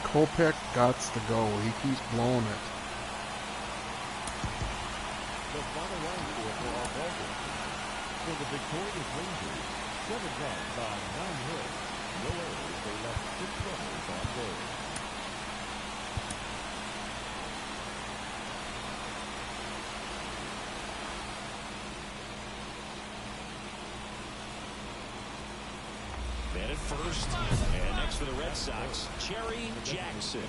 Kopech gots to go. He keeps blowing it. The final line score for our ball game. For the victorious Rangers, 7 runs on 9 hits. No errors. They left 6 runners on base. Man at first, and next for the Red Sox, Jerry Jackson.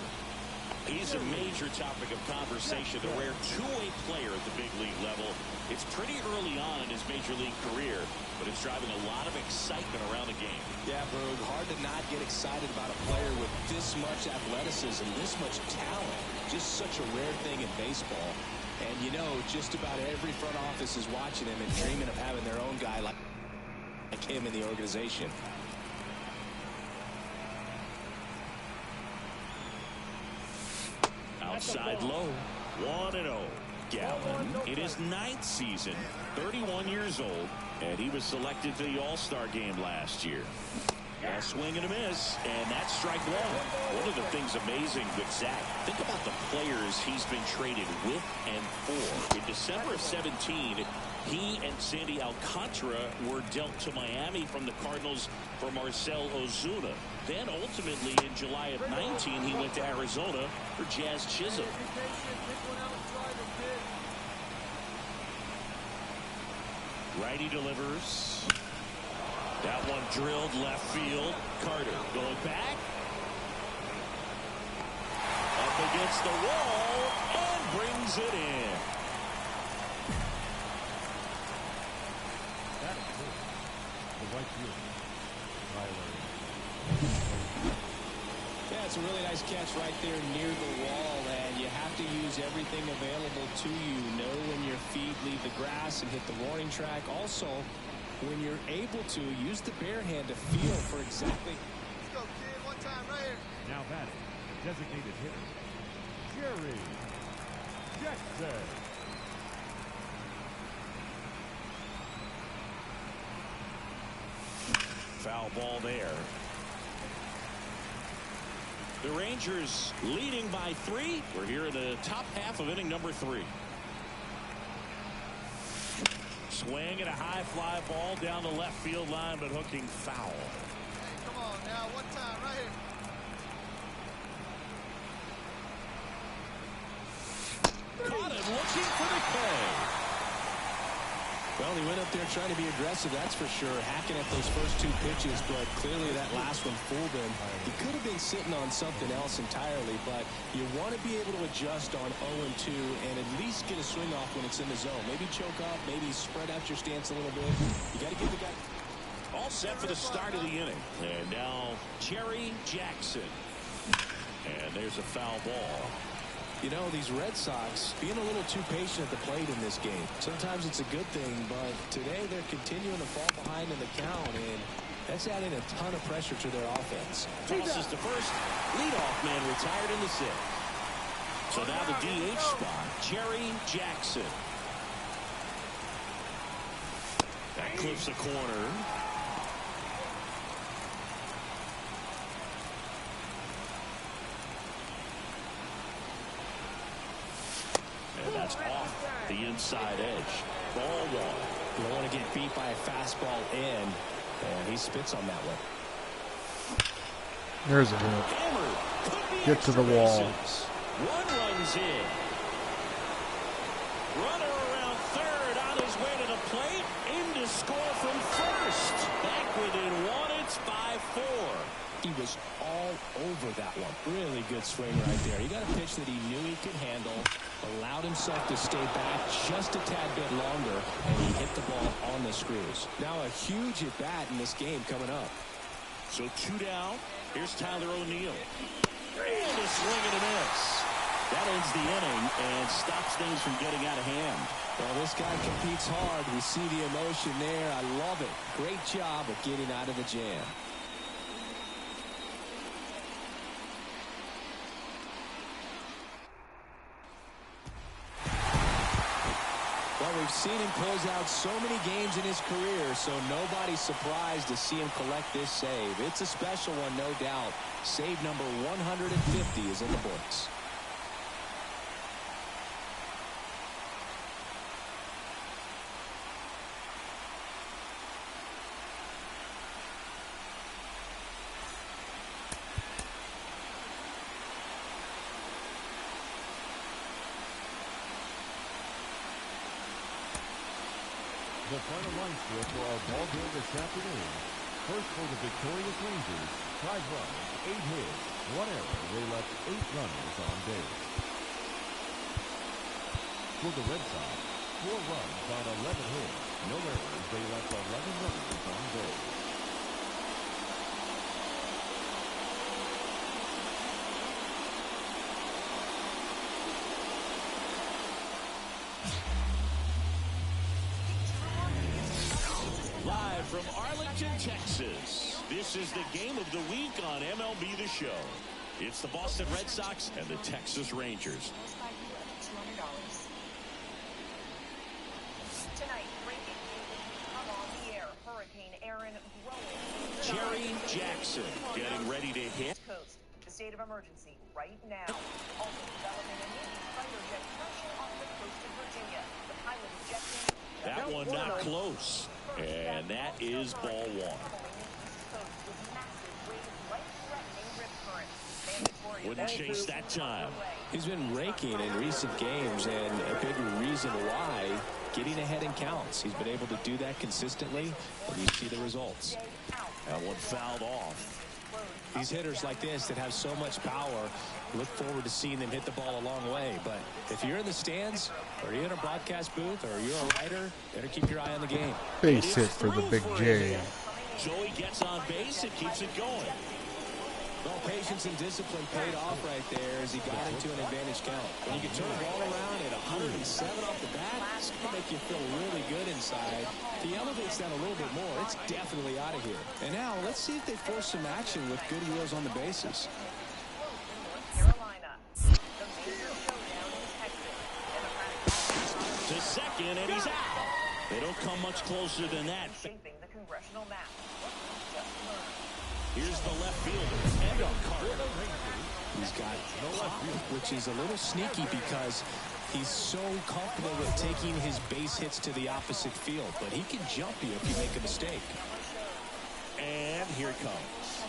He's a major topic of conversation, the rare two-way player at the big league level. It's pretty early on in his major league career, but it's driving a lot of excitement around the game. Yeah, Berg, hard to not get excited about a player with this much athleticism, this much talent. Just such a rare thing in baseball. And you know, just about every front office is watching him and dreaming of having their own guy like him in the organization. Outside low, 1-0. Gallen in his 9th season, 31 years old, and he was selected to the All-Star game last year. A swing and a miss, and that's strike 1. One of the things amazing with Zach, think about the players he's been traded with and for. In December of 17, he and Sandy Alcantara were dealt to Miami from the Cardinals for Marcell Ozuna. Then ultimately in July of 19, he went to Arizona for Jazz Chisholm. Righty delivers. That one drilled left field. Carter going back. Up against the wall and brings it in. That is good. The right field. Tyler. Yeah, it's a really nice catch right there near the wall, and you have to use everything available to you. Know when your feet leave the grass and hit the warning track. Also, when you're able to, use the bare hand to feel for exactly. Let's go, kid. One time right here. Now batting, the designated hitter, Jerry Jackson. Foul ball there. The Rangers leading by 3. We're here in the top half of inning number 3. Swing and a high fly ball down the left field line, but hooking foul. Hey, come on now. One time right here. Caught him looking for the K. Well, he went up there trying to be aggressive, that's for sure, hacking at those first 2 pitches, but clearly that last one fooled him. He could have been sitting on something else entirely, but you want to be able to adjust on 0-2 and at least get a swing off when it's in the zone. Maybe choke up, maybe spread out your stance a little bit. You got to give the guy. All set for the start of the inning. And now Jerry Jackson. And there's a foul ball. You know, these Red Sox being a little too patient at the plate in this game. Sometimes it's a good thing, but today they're continuing to fall behind in the count, and that's adding a ton of pressure to their offense. Tosses to first. Leadoff man retired in the 6th. So now the DH spot, Jerry Jackson. That clips the corner. And that's off the inside edge. Ball 1. You don't want to get beat by a fastball in, and he spits on that one. There's a hit. Hammered. Get to the wall. Bases. 1 runs in. Runner around third on his way to the plate. In to score from first. Back within 1. It's 5-4. He was all over that one. Really good swing right there. He got a pitch that he knew he could handle, allowed himself to stay back just a tad bit longer, and he hit the ball on the screws. Now a huge at bat in this game coming up. So 2 down. Here's Tyler O'Neill. And a swing and a miss. That ends the inning and stops things from getting out of hand. Well, this guy competes hard. We see the emotion there. I love it. Great job of getting out of the jam. Well, we've seen him close out so many games in his career, so nobody's surprised to see him collect this save. It's a special one, no doubt. Save number 150 is in the books. The final line score for our ball game this afternoon. First for the victorious Rangers, 5 runs, 8 hits, 1 error. They left 8 runners on base. For the Red Sox, 4 runs on 11 hits, no errors. They left 11 runners on base. Live from Arlington, Texas, this is the game of the week on MLB The Show. It's the Boston Red Sox and the Texas Rangers. Tonight, breaking news come on the air. Hurricane Aaron growing. Jerry Jackson getting ready to hit. Coast. The state of emergency right now. Also developing a new fighter jet crashing off the coast of Virginia. The pilot ejecting. That one not close. And that is ball 1. Wouldn't chase that time. He's been raking in recent games, and a big reason why, getting ahead in counts. He's been able to do that consistently, and you see the results. That one fouled off. These hitters like this that have so much power, look forward to seeing them hit the ball a long way. But if you're in the stands, or you're in a broadcast booth, or you're a writer, better keep your eye on the game. Base hit for the Big J. Joey gets on base and keeps it going. Well, patience and discipline paid off right there as he got into an advantage count. When you can turn the ball around at 107 off the bat, it's going to make you feel really good inside. If he elevates that a little bit more, it's definitely out of here. And now, let's see if they force some action with good wheels on the bases. To second, and he's out. They don't come much closer than that. Shaping the congressional map. Here's the left fielder, Evan Carter. He's got pop, which is a little sneaky because he's so comfortable with taking his base hits to the opposite field. But he can jump you if you make a mistake. And here it comes.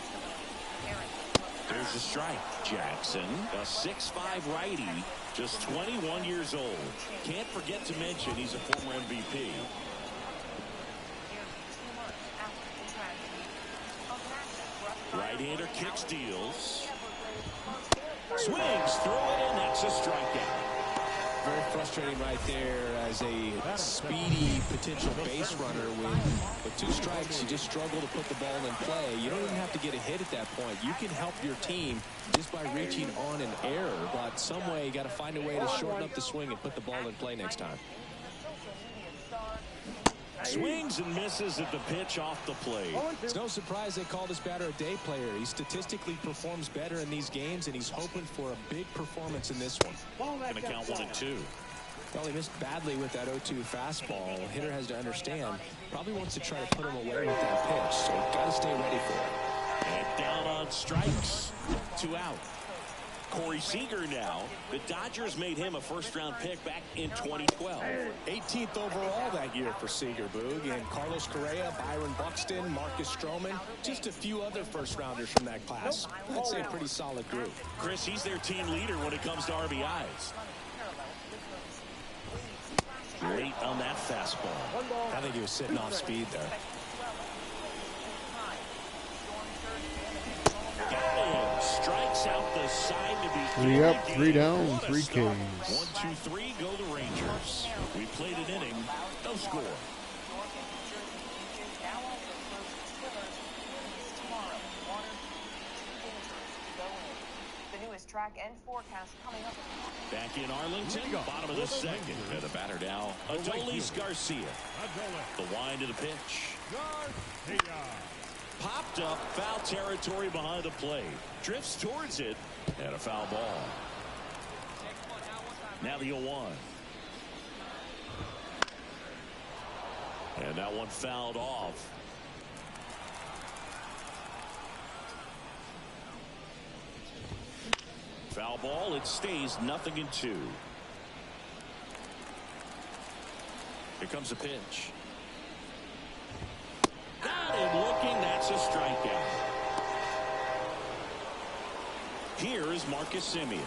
There's a strike. Jackson, a 6'5" righty, just 21 years old. Can't forget to mention he's a former MVP. Right-hander kick steals. Swings through it, and that's a strikeout. Very frustrating right there as a speedy potential base runner. With 2 strikes, you just struggle to put the ball in play. You don't even have to get a hit at that point. You can help your team just by reaching on an error. But some way, you got to find a way to shorten up the swing and put the ball in play next time. Swings and misses at the pitch off the plate. It's no surprise they call this batter a day player. He statistically performs better in these games, and he's hoping for a big performance in this one. Going to count 1-2. Well, he missed badly with that 0-2 fastball. The hitter has to understand, probably wants to try to put him away with that pitch, so got to stay ready for it. And down on strikes. 2 out. Corey Seager now. The Dodgers made him a first-round pick back in 2012. 18th overall that year for Seager, Boog. And Carlos Correa, Byron Buxton, Marcus Stroman, just a few other first-rounders from that class. I'd say a pretty solid group. Chris, he's their team leader when it comes to RBIs. Late on that fastball. I think he was sitting off speed there. Got him. Strikes out the side to be 3 up, 3 down, 3 Ks. 1, 2, 3, go the Rangers. We played an inning, no score. continuous track and forecast coming up. Back in Arlington, bottom of the second. And the batter now, Adolis Garcia. The wind of the pitch. Popped up, foul territory behind the plate. Drifts towards it, and a foul ball. Now the 0-1. And that one fouled off. Foul ball, it stays 0-2. Here comes a pitch. Got him looking, that's a strikeout. Here is Marcus Semien.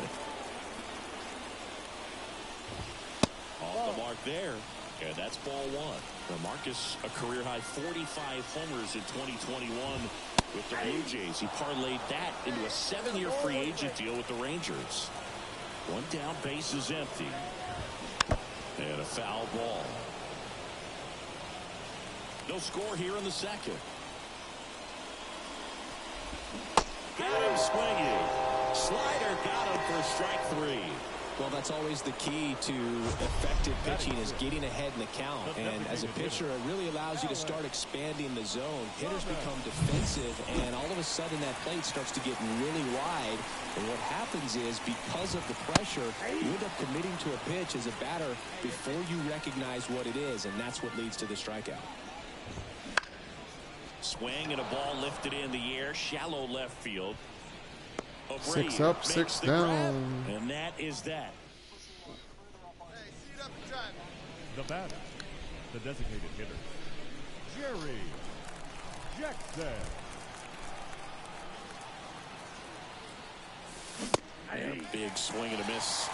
Off the mark there. And that's ball one. Now Marcus, a career-high 45 homers in 2021 with the Blue Jays. He parlayed that into a 7-year free agent deal with the Rangers. One down, base is empty. And a foul ball. No score here in the second. Got him swinging. Slider got him for strike 3. Well, that's always the key to effective pitching, is getting ahead in the count. And as a pitcher, it really allows you to start expanding the zone. Hitters become defensive, and all of a sudden that plate starts to get really wide. And what happens is, because of the pressure, you end up committing to a pitch as a batter before you recognize what it is, and that's what leads to the strikeout. Swing and a ball lifted in the air, shallow left field. 6 up, 6 down. Grab, and that is that. Hey, seat up and drive. The batter, the designated hitter, Jerry Jackson. And a big swing and a miss.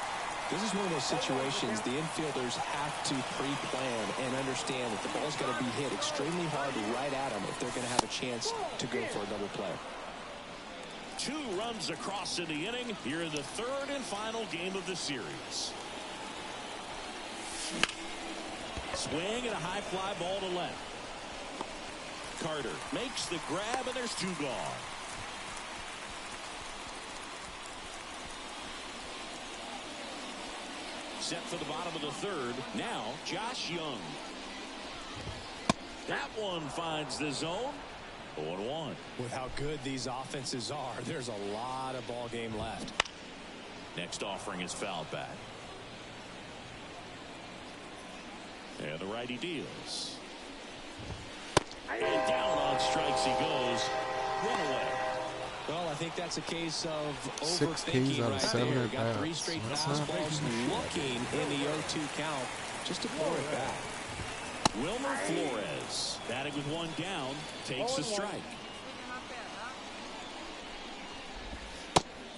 This is one of those situations the infielders have to pre-plan and understand that the ball's got to be hit extremely hard right at them if they're going to have a chance to go for a double play. 2 runs across in the inning here in the third and final game of the series. Swing and a high fly ball to left. Carter makes the grab, and there's 2 gone. Set for the bottom of the third. Now Josh Young. That one finds the zone. 0-1. With how good these offenses are, there's a lot of ball game left. Next offering is fouled back. And the righty deals. And down on strikes he goes. Run away. Well, I think that's a case of 6 Ks overthinking out of right 7 there. at Got bats. 3 straight That's not fastballs looking in the 0-2 count just to pour it back. Wilmer Flores, batting with 1 down, takes a strike.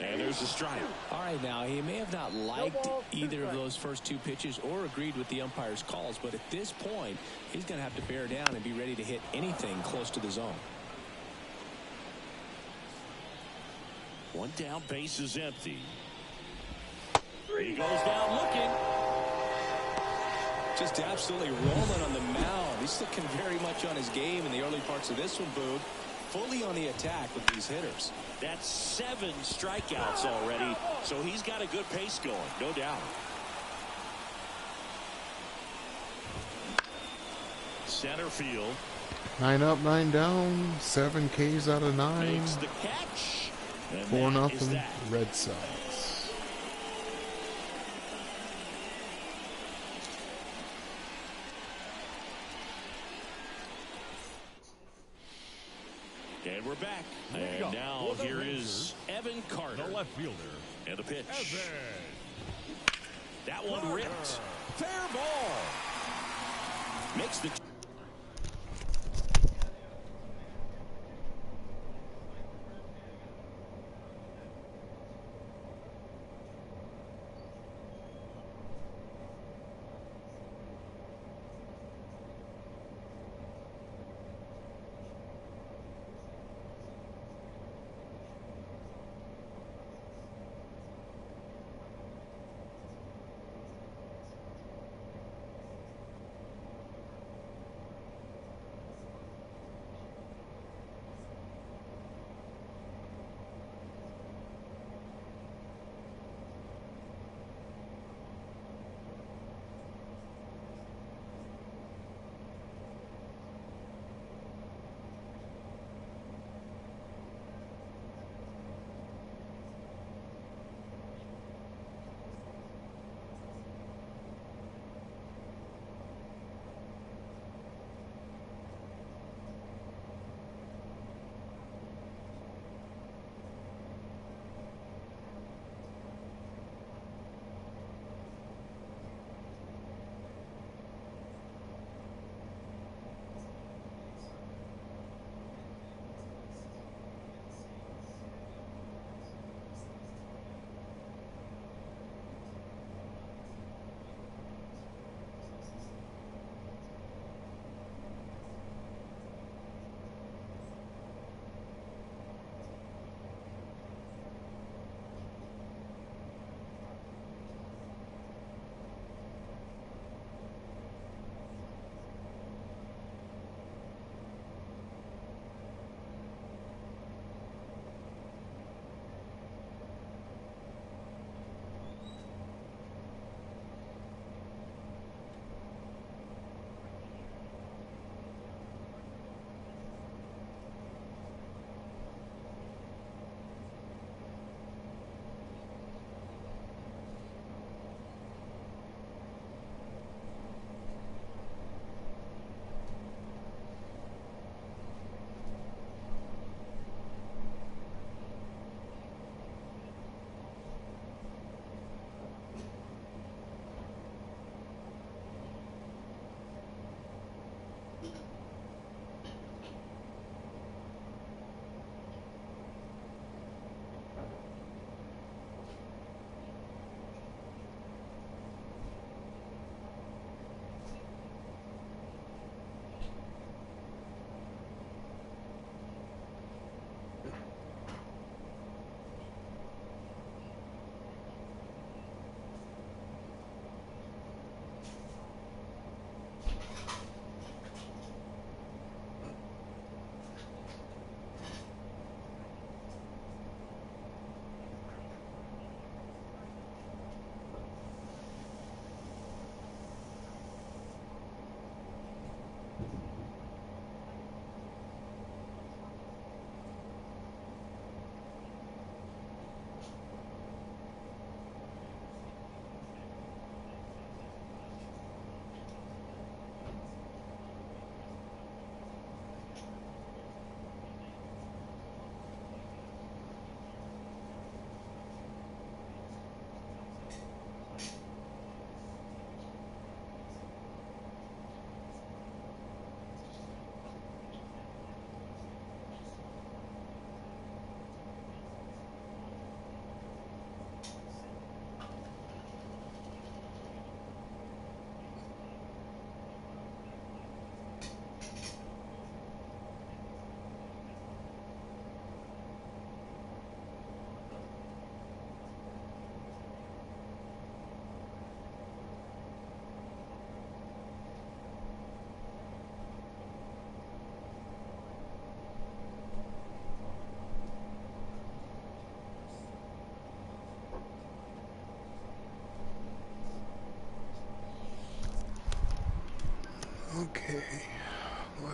And there's a strike. All right, now, he may have not liked either of those first 2 pitches or agreed with the umpire's calls, but at this point, he's going to have to bear down and be ready to hit anything close to the zone. 1 down, base is empty. He goes down looking. Just absolutely rolling on the mound. He's looking very much on his game in the early parts of this one, Boog. Fully on the attack with these hitters. That's 7 strikeouts already, so he's got a good pace going, no doubt. Center field. 9 up, 9 down, 7 Ks out of 9. Makes the catch. 4-0 Red Sox. And we're back. And now here is Evan Carter. The left fielder. And the pitch. Evan. That one ripped. Fair ball. Makes the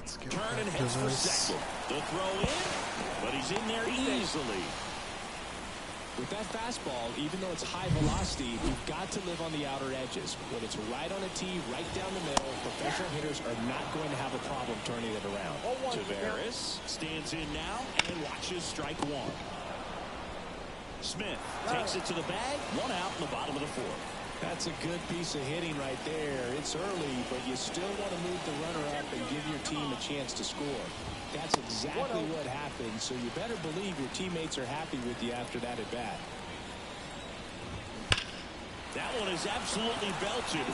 Let's get Turn and back heads to for this. second. The throw in, but he's in there easily. With that fastball, even though it's high velocity, you've got to live on the outer edges. When it's right on a tee, right down the middle, professional hitters are not going to have a problem turning it around. Tavares stands in now and watches strike one. Smith takes it to the bag. One out in the bottom of the fourth. That's a good piece of hitting right there. It's early, but you still want to move the runner up and give your team a chance to score. That's exactly what happened, so you better believe your teammates are happy with you after that at bat. That one is absolutely belted,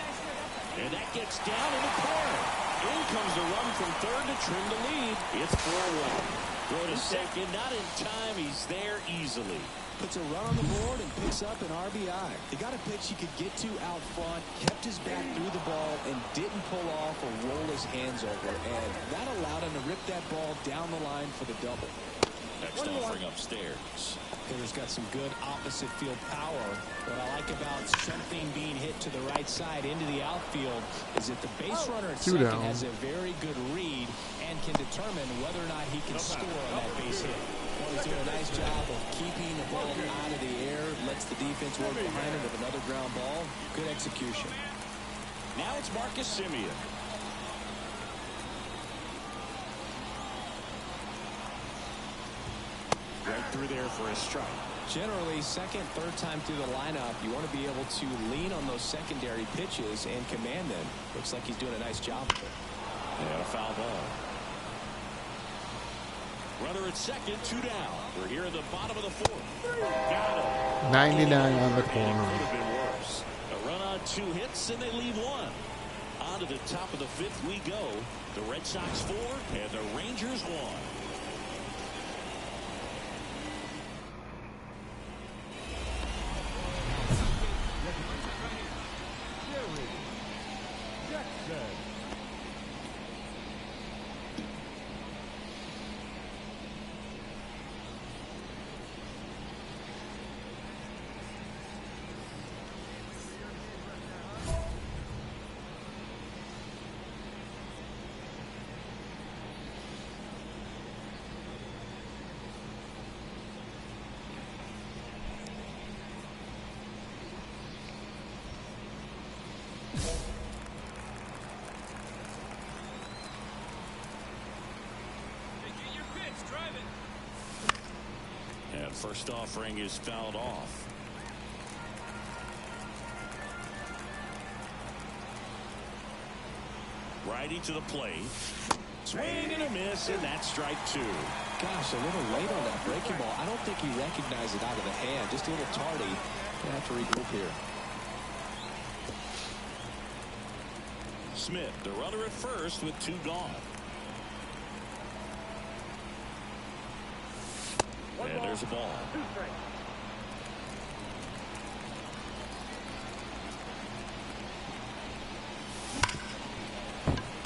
and that gets down in the corner. In comes the run from third to trim the lead. It's 4-1. Throw to second, not in time. He's there easily. Puts a run on the board and picks up an RBI. He got a pitch he could get to out front, kept his back through the ball, and didn't pull off or roll his hands over. And that allowed him to rip that ball down the line for the double. Next offering upstairs. Hitter's got some good opposite field power. What I like about something being hit to the right side into the outfield is that the base runner at second has a very good read and can determine whether or not he can score on that base hit. Well, he's doing a nice job of keeping the ball out of the air, lets the defense work behind him with another ground ball. Good execution. Now it's Marcus Semien. Right through there for a strike. Generally, second, third time through the lineup, you want to be able to lean on those secondary pitches and command them. Looks like he's doing a nice job of it. And a foul ball. Runner at second, 2 down. We're here in the bottom of the fourth. Got him. 99 on the corner. Could have been worse. A run on 2 hits, and they leave 1. On to the top of the 5th we go. The Red Sox 4 and the Rangers 1. And first offering is fouled off. Righty to the plate. Swing and a miss, and that's strike 2. Gosh, a little late on that breaking ball. I don't think he recognized it out of the hand. Just a little tardy. Gonna have to regroup here. Smith, the runner at first with 2 gone. And there's a ball.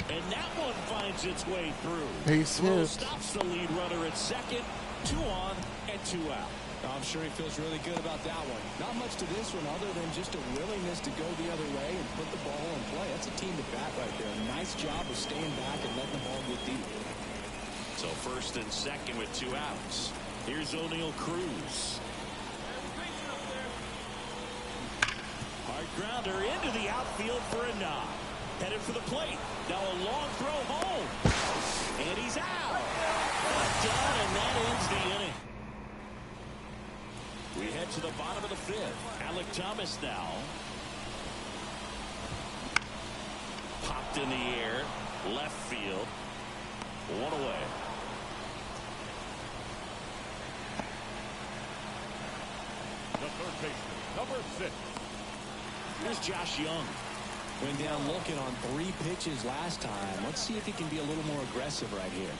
And that one finds its way through. Base hit. Stops the lead runner at second. 2 on and 2 out. I'm sure he feels really good about that one. Not much to this one other than just a willingness to go the other way and put the ball in play. That's a team to bat right there. Nice job of staying back and letting the ball get deep. So first and second with 2 outs. Here's O'Neal Cruz. Hard grounder into the outfield for a knock. Headed for the plate. Now a long throw home. And he's out. Not done, and that ends the inning. We head to the bottom of the 5th. Alec Thomas now. Popped in the air. Left field. 1 away. The third baseman, number 6. Here's Josh Young. Went down looking on 3 pitches last time. Let's see if he can be a little more aggressive right here.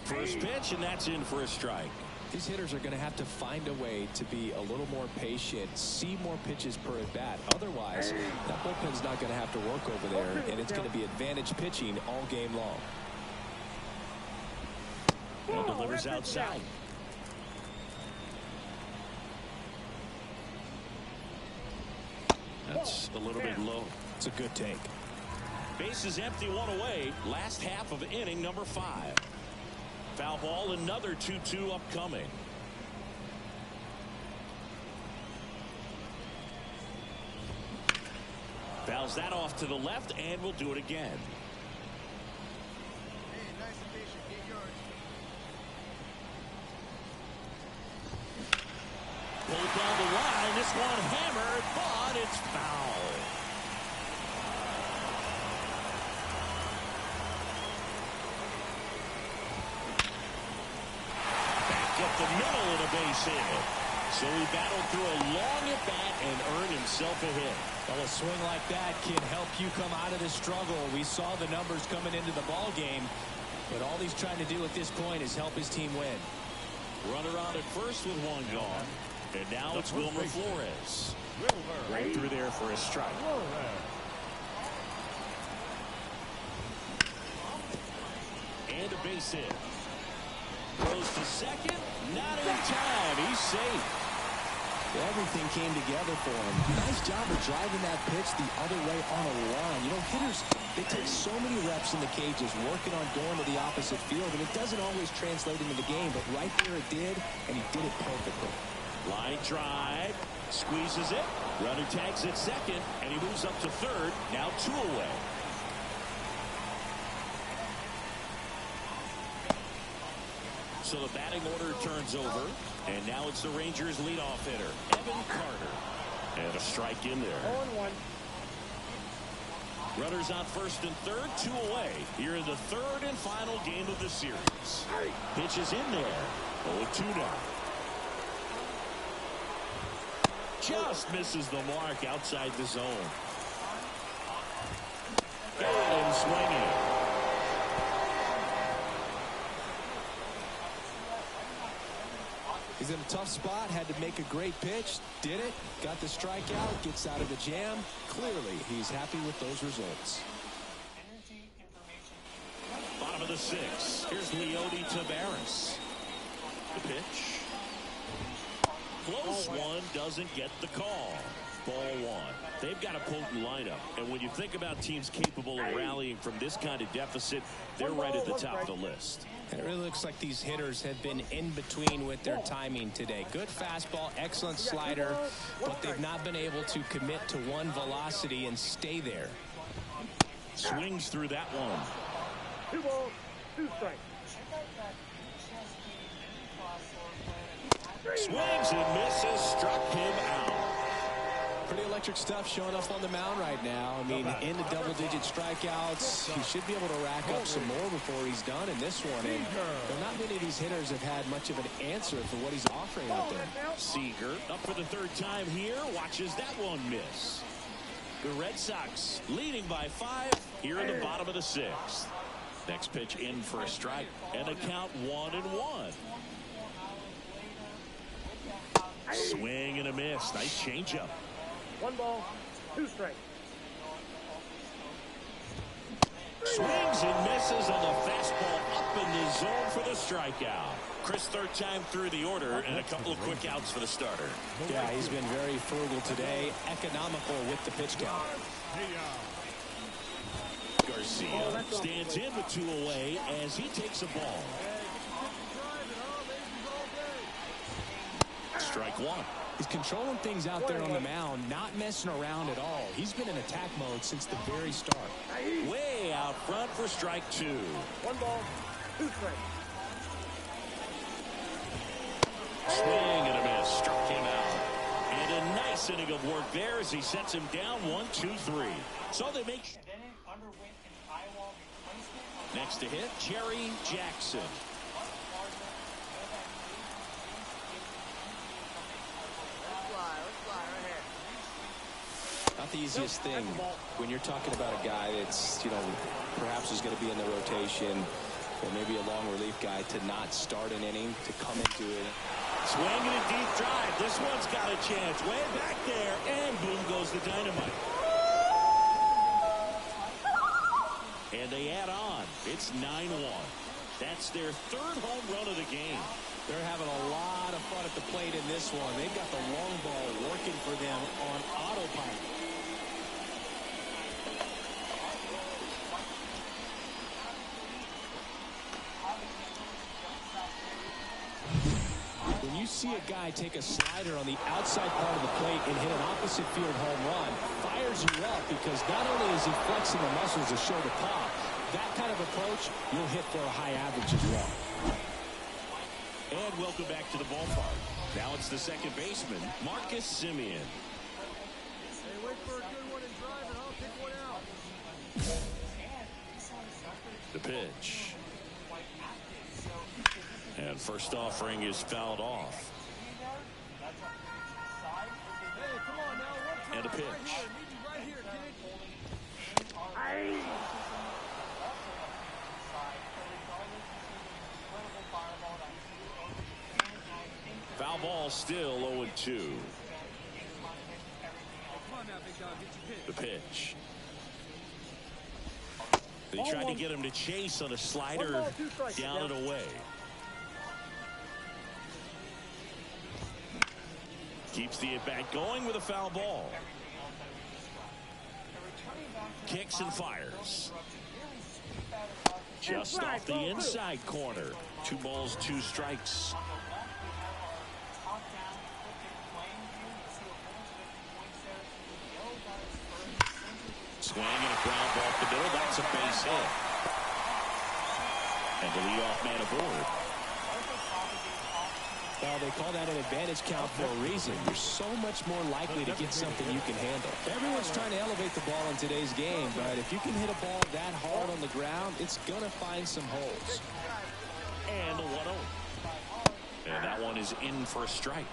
First pitch, and that's in for a strike. These hitters are going to have to find a way to be a little more patient, see more pitches per at bat. Otherwise, that bullpen's not going to have to work over there, and it's going to be advantage pitching all game long. And delivers outside. That's a little bit low. It's a good take. Base is empty, one away. Last half of inning number 5. Foul ball, another 2-2 upcoming. Fouls that off to the left, and we'll do it again. Hey, nice and patient. Get yours. Pulled down the line. This one hammered, but it's foul. Up the middle of the base hit. So he battled through a long at bat and earned himself a hit. Well, a swing like that can help you come out of the struggle. We saw the numbers coming into the ball game, but all he's trying to do at this point is help his team win. Runner on at first with one gone. And now it's Wilmer Flores. Right through there for a strike. And a base hit. Goes to second. Not in time. He's safe. Everything came together for him. Nice job of driving that pitch the other way on a line. You know, hitters, they take so many reps in the cages working on going to the opposite field, and it doesn't always translate into the game, but right there it did, and he did it perfectly. Line drive. Squeezes it. Runner tags at second, and he moves up to third. Now 2 away. So the batting order turns over, and now it's the Rangers leadoff hitter, Evan Carter. And a strike in there. 0-1. Runners on first and third, 2 away. Here in the third and final game of the series. Pitch is in there. 0-2 now. Just misses the mark outside the zone. Got him swinging. He's in a tough spot, had to make a great pitch, did it, got the strikeout, gets out of the jam. Clearly, he's happy with those results. Bottom of the 6th. Here's Leody Taveras. The pitch. Close one, doesn't get the call. Ball 1. They've got a potent lineup, and when you think about teams capable of rallying from this kind of deficit, they're right at the top of the list. And it really looks like these hitters have been in between with their timing today. Good fastball, excellent slider, but they've not been able to commit to one velocity and stay there. Swings through that one. 2 balls, 2 strikes. Swings and misses, struck him out. Pretty electric stuff showing up on the mound right now. I mean, into double-digit strikeouts. He should be able to rack up some more before he's done in this one. And not many of these hitters have had much of an answer for what he's offering out there. Seager up for the 3rd time here. Watches that one miss. The Red Sox leading by 5 here in the bottom of the 6th. Next pitch in for a strike. And the count 1-1. Swing and a miss. Nice changeup. 1 ball, 2 strikes. Swings and misses on the fastball up in the zone for the strikeout. Chris, 3rd time through the order, and a couple of quick outs for the starter. Yeah, he's been very frugal today, economical with the pitch count. Garcia stands in with 2 away as he takes a ball. Strike 1. He's controlling things out there on the mound, not messing around at all. He's been in attack mode since the very start. Way out front for strike 2. 1 ball, 2 strikes. Swing and a miss. Struck him out. And a nice inning of work there as he sets him down 1-2-3. So they make. Next to hit, Jerry Jackson. Not the easiest thing when you're talking about a guy that's, you know, perhaps is going to be in the rotation. or maybe a long relief guy to not start an inning, to come into it. Swinging a deep drive. This one's got a chance. Way back there, and boom goes the dynamite. And they add on. It's 9-1. That's their third home run of the game. They're having a lot of fun at the plate in this one. They've got the long ball working for them on autopilot. When you see a guy take a slider on the outside part of the plate and hit an opposite field home run, fires you up, because not only is he flexing the muscles to show the pop, that kind of approach, you'll hit for a high average as well. And welcome back to the ballpark. Now it's the second baseman, Marcus Semien. Hey, wait for a good one and drive, and I'll pick one out. The pitch. And first offering is fouled off. Hey, come on now. One And a time. pitch. Right here. Meet you right here, kid. Foul ball still 0-2. Come on now, big dog. Get your pitch. The pitch. They tried to get him to chase on a slider, down and away. Keeps the at-bat going with a foul ball. Kicks and fires. Just off the inside corner. 2 balls, 2 strikes. Swing and a ground ball to the middle. That's a base hit. And the leadoff man aboard. Well, they call that an advantage count for a reason. You're so much more likely to get something you can handle. Everyone's trying to elevate the ball in today's game, but if you can hit a ball that hard on the ground, it's going to find some holes. And the 1-0. And that one is in for a strike.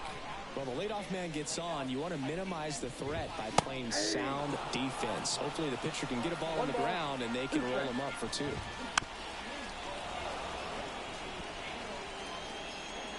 Well, the leadoff man gets on. You want to minimize the threat by playing sound defense. Hopefully the pitcher can get a ball on the ground and they can roll him up for 2.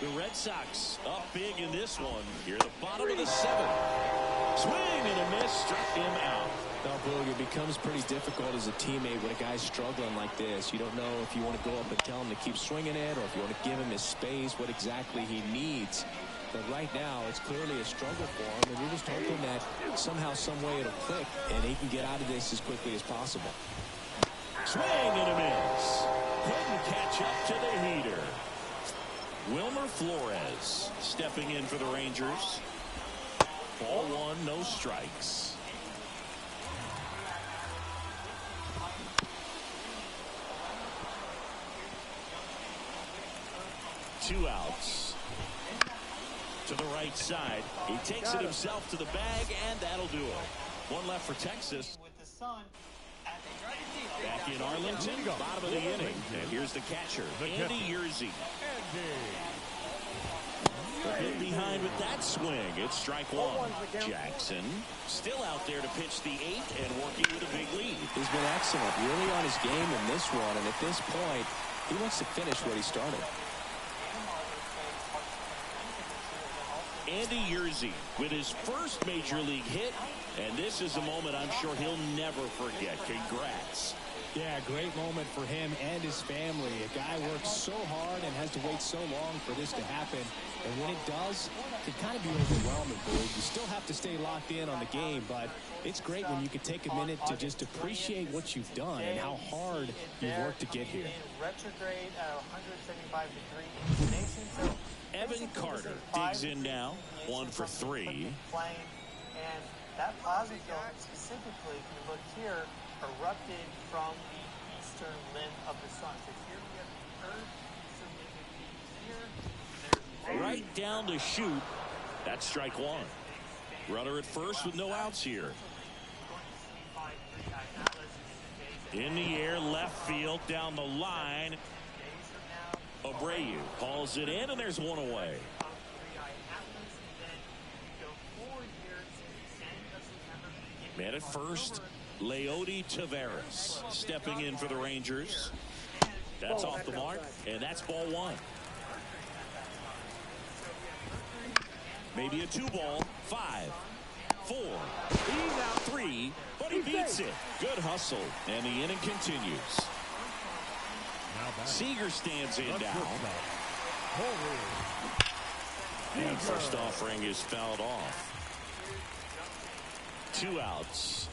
The Red Sox up big in this one. Here at the bottom of the 7th. Swing and a miss. Struck him out. Now, Boog, it becomes pretty difficult as a teammate when a guy's struggling like this. You don't know if you want to go up and tell him to keep swinging it, or if you want to give him his space, what exactly he needs. But right now, it's clearly a struggle for him, and you're just hoping that somehow, some way it'll click, and he can get out of this as quickly as possible. Swing and a miss. Couldn't catch up to the heater. Wilmer Flores stepping in for the Rangers. Ball 1, no strikes. Two outs. To the right side. He takes it himself to the bag, and that'll do it. One left for Texas. Back in Arlington, bottom of the inning. And here's the catcher, Andy Yerzy. In behind with that swing. It's strike 1. Jackson still out there to pitch the 8th and working with a big lead. He's been excellent, really on his game in this one, and at this point, he wants to finish what he started. Andy Yerzy with his first major league hit, and this is a moment I'm sure he'll never forget. Congrats. Yeah, great moment for him and his family. A guy works so hard and has to wait so long for this to happen. And when it does, it can kind of be overwhelming, Boog. You still have to stay locked in on the game, but it's great when you can take a minute to just appreciate what you've done and how hard you've worked to get here. Retrograde at 175-degree inclination. So Evan Carter digs in now. 1 for 3. Playing, and that plasma film specifically, if you look here, erupted from the eastern limb of the sun. So here we have the Earth, so here, Right down to shoot. That's strike 1. Runner at first with no outs here. In the air, left field, down the line. Abreu hauls it in, and there's one away. Man at first, Leody Taveras stepping in for the Rangers. That's off the mark, and that's ball one. Maybe a 2-ball. 5, 4. He's out 3, but he beats it. Good hustle, and the inning continues. Seager stands in now. And first offering is fouled off. 2 outs.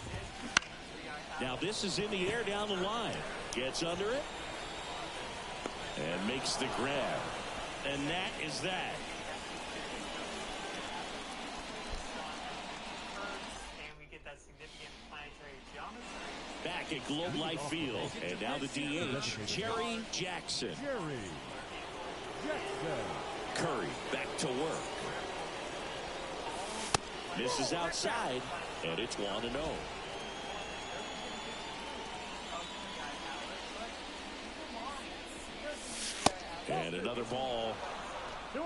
Now this is in the air down the line. Gets under it. And makes the grab. And that is that. Back at Globe Life Field. And now the DH, Jerry Jackson. Curry back to work. Misses outside, and it's 1-0. And another ball. 2-0.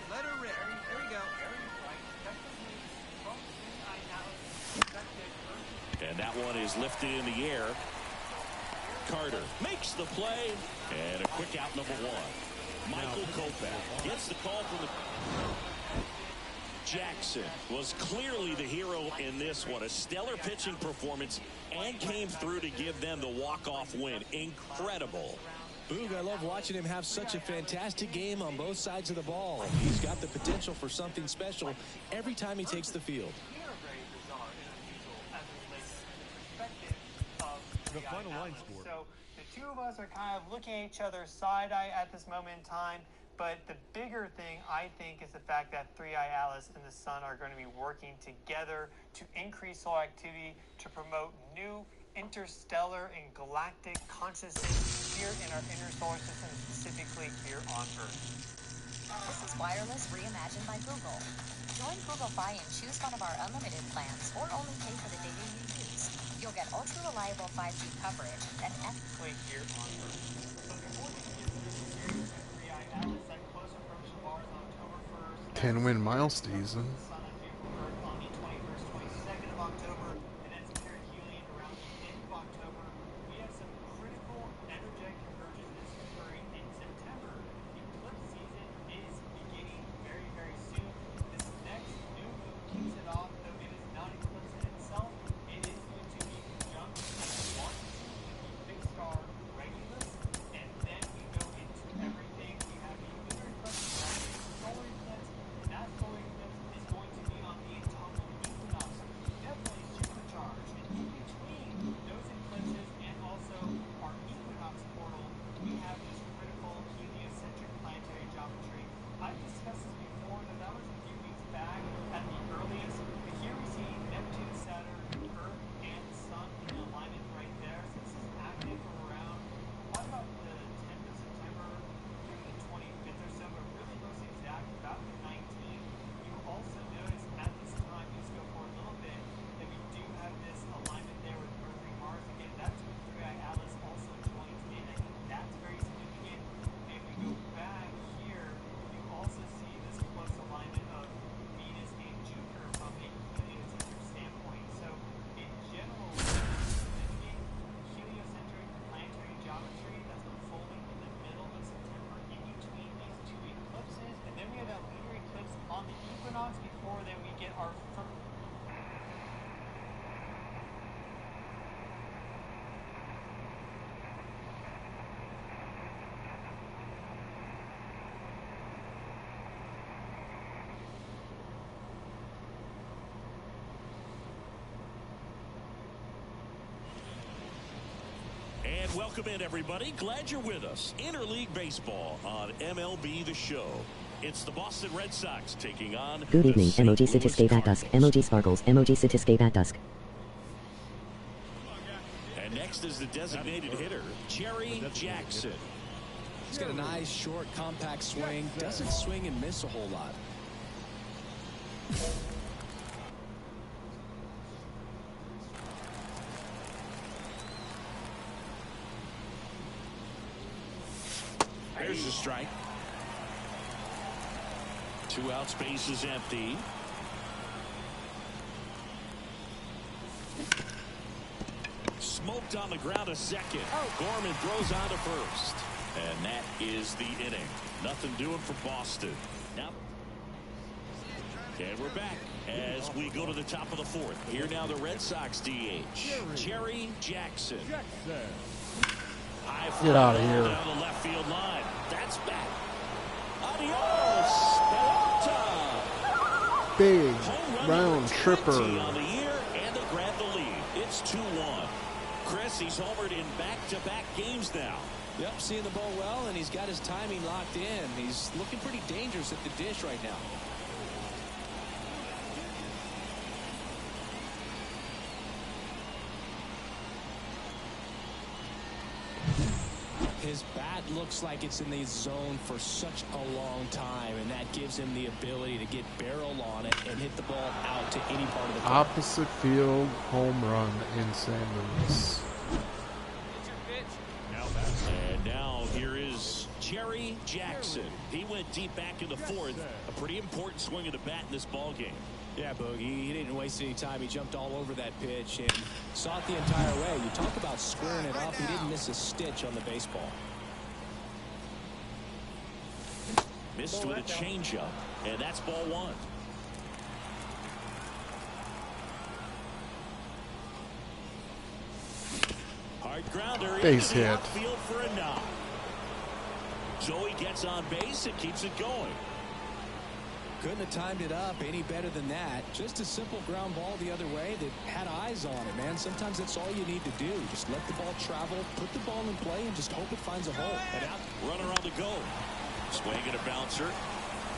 Let her rip. There we go. And that one is lifted in the air. Carter makes the play. And a quick out, number 1. Michael Kopech gets the call from the... Jackson was clearly the hero in this one. A stellar pitching performance and came through to give them the walk-off win. Incredible. Boog, I love watching him have such a fantastic game on both sides of the ball. He's got the potential for something special every time he takes the field. The final line score. So the two of us are kind of looking at each other side-eye at this moment in time. But the bigger thing, I think, is the fact that 3i Atlas and the Sun are going to be working together to increase solar activity, to promote new interstellar and galactic consciousness here in our inner solar system, specifically here on Earth. This is wireless reimagined by Google. Join Google Fi and choose one of our unlimited plans, or only pay for the data you use. You'll get ultra-reliable 5G coverage and here on Earth. So before we get to this series with 3i Atlas, that close approach to Mars on October 1st. 10-win milestone. Sun on Jupiter on the 21st, 22nd of October, and then some perihelion around the end of October. We have some critical energetic convergences occurring in September. Eclipse season is beginning very, very soon. This next new moon kicks it off, though it is not eclipse in itself. It is going to be conjunct with the fixed star Regulus, and then we go into everything. We have the lunar eclipse, solar eclipse, and that solar eclipse is going to be on the autumnal equinox. Definitely supercharged. And in between those eclipses and also our equinox portal, we have this critical heliocentric planetary geometry. I've discussed this before, but that was a few weeks back at the earliest. But here we see Neptune, Saturn, Earth, and Sun in alignment right there. So this is active from around about the 10th of September through the 25th or so, but really most exact about the 19th. You will also notice at this time, just go for a little bit, that we do have this alignment there with Mercury, Mars. Again, that's when 3i Atlas also joins in. I think that's very significant. And if we go back here, you also see this close alignment of Venus and Jupiter from a heliocentric standpoint. So in general, significant heliocentric planetary geometry that's unfolding in the middle of September in between these two eclipses. And then we have that lunar eclipse on the equinox before then we get our first. And welcome in, everybody. Glad you're with us. Interleague Baseball on MLB The Show. It's the Boston Red Sox taking on Good the evening, St. emoji Louis cityscape at dusk, Cardinals. emoji sparkles, emoji cityscape at dusk. And next is the designated hitter, Jerry Jackson. He's got a nice, short, compact swing. Doesn't swing and miss a whole lot. There's a strike. 2 outs, base is empty. smoked on the ground a second. Gorman throws on to first. And that is the inning. Nothing doing for Boston. Now, and we're back as we go to the top of the fourth. Here now the Red Sox DH, Jerry Jackson. High fly Get out of here. down the left field line. That's back. Adios, Pelota. Big Home run round number 20 tripper. on the year, and they grab the lead. It's 2-1. Chris, he's homered in back-to-back games now. Yep, seeing the ball well, and he's got his timing locked in. He's looking pretty dangerous at the dish right now. His bat looks like it's in the zone for such a long time, and that gives him the ability to get barrel on it and hit the ball out to any part of the park. Opposite field home run in St. Louis. And now here is Jerry Jackson. He went deep back in the fourth. A pretty important swing of the bat in this ball game. Yeah, Boogie, he didn't waste any time. He jumped all over that pitch and saw it the entire way. You talk about squaring it up. He didn't miss a stitch on the baseball. Missed with a changeup, and that's ball one. Hard grounder Base into the hit. outfield for a knock. Joey gets on base and keeps it going. Couldn't have timed it up any better than that. Just a simple ground ball the other way that had eyes on it, man. Sometimes that's all you need to do. Just let the ball travel, put the ball in play, and just hope it finds a hole. And out, runner on the go. Swing and a bouncer.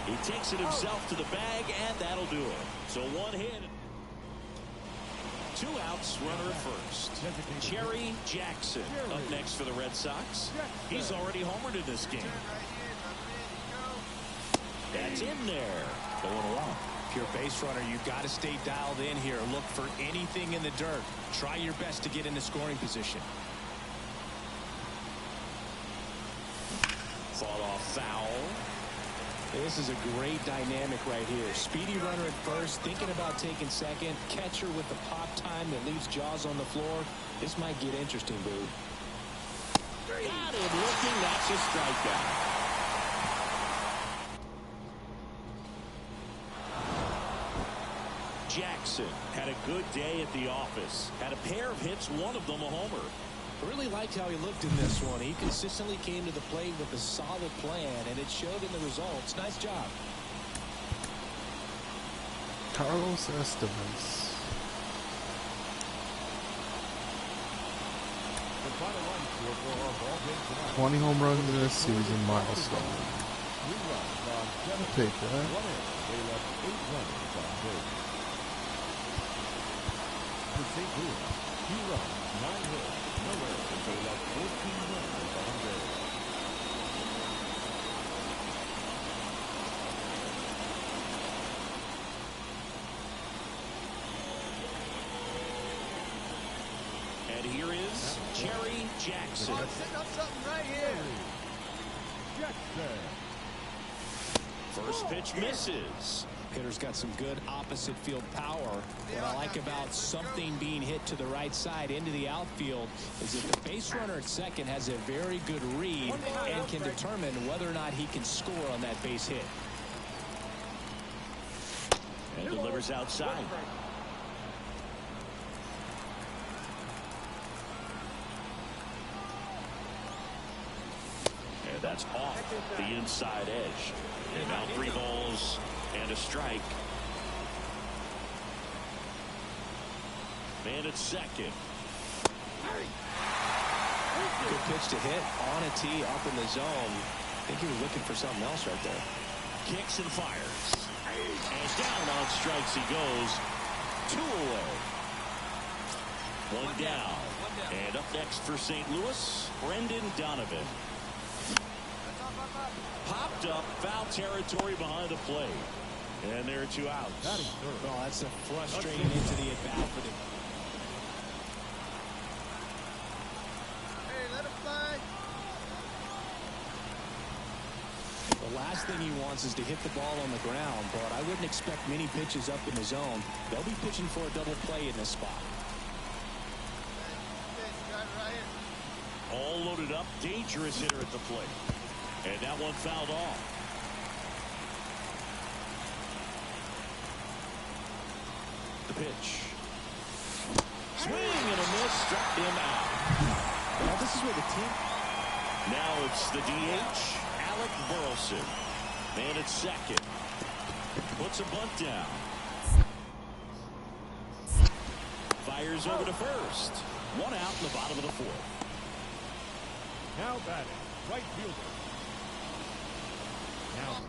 He takes it himself to the bag, and that'll do it. So one hit. 2 outs, runner at first. Jerry Jackson up next for the Red Sox. He's already homered in this game. That's in there. 0-1. If you're a base runner, you've got to stay dialed in here. Look for anything in the dirt. Try your best to get into scoring position. Fall off foul. This is a great dynamic right here. Speedy runner at first, thinking about taking second. Catcher with the pop time that leaves Jaws on the floor. This might get interesting, Boo. Got him looking. That's a strikeout. Jackson had a good day at the office. Had a pair of hits, one of them a homer. I really liked how he looked in this one. He consistently came to the plate with a solid plan, and it showed in the results. Nice job. Carlos Estevez. The final run score for our ball game tonight. 20 home runs in this season milestone. 3 runs on 7 Take hits, that. 1 in. They left 8 runners on base. For St. Louis, 2 runs, 9 hits, no errors. They left 14 runners on base. And here is Jerry Jackson. Setting up something right here. Jackson. First pitch misses. Hitter's got some good opposite field power. What I like about something being hit to the right side into the outfield is that the base runner at second has a very good read and can determine whether or not he can score on that base hit. And delivers outside. And that's off the inside edge. And now 3 balls and a strike. Man at second. Good pitch to hit on a tee up in the zone. I think he was looking for something else right there. Kicks and fires. And down on strikes he goes. 2 away. 1 down. And up next for St. Louis, Brendan Donovan. Popped up, foul territory behind the plate. And there are 2 outs. Oh, that's a frustrating into the at-bat for the... Hey, let him fly. The last thing he wants is to hit the ball on the ground, but I wouldn't expect many pitches up in the zone. They'll be pitching for a double play in this spot. All loaded up, dangerous hitter at the plate. And that one fouled off. The pitch. Swing and a miss, struck him out. Now this is where the team... Now it's the DH, Alec Burleson. Man at second. Puts a bunt down. Fires over to first. One out in the bottom of the fourth. Now batting, right fielder. Now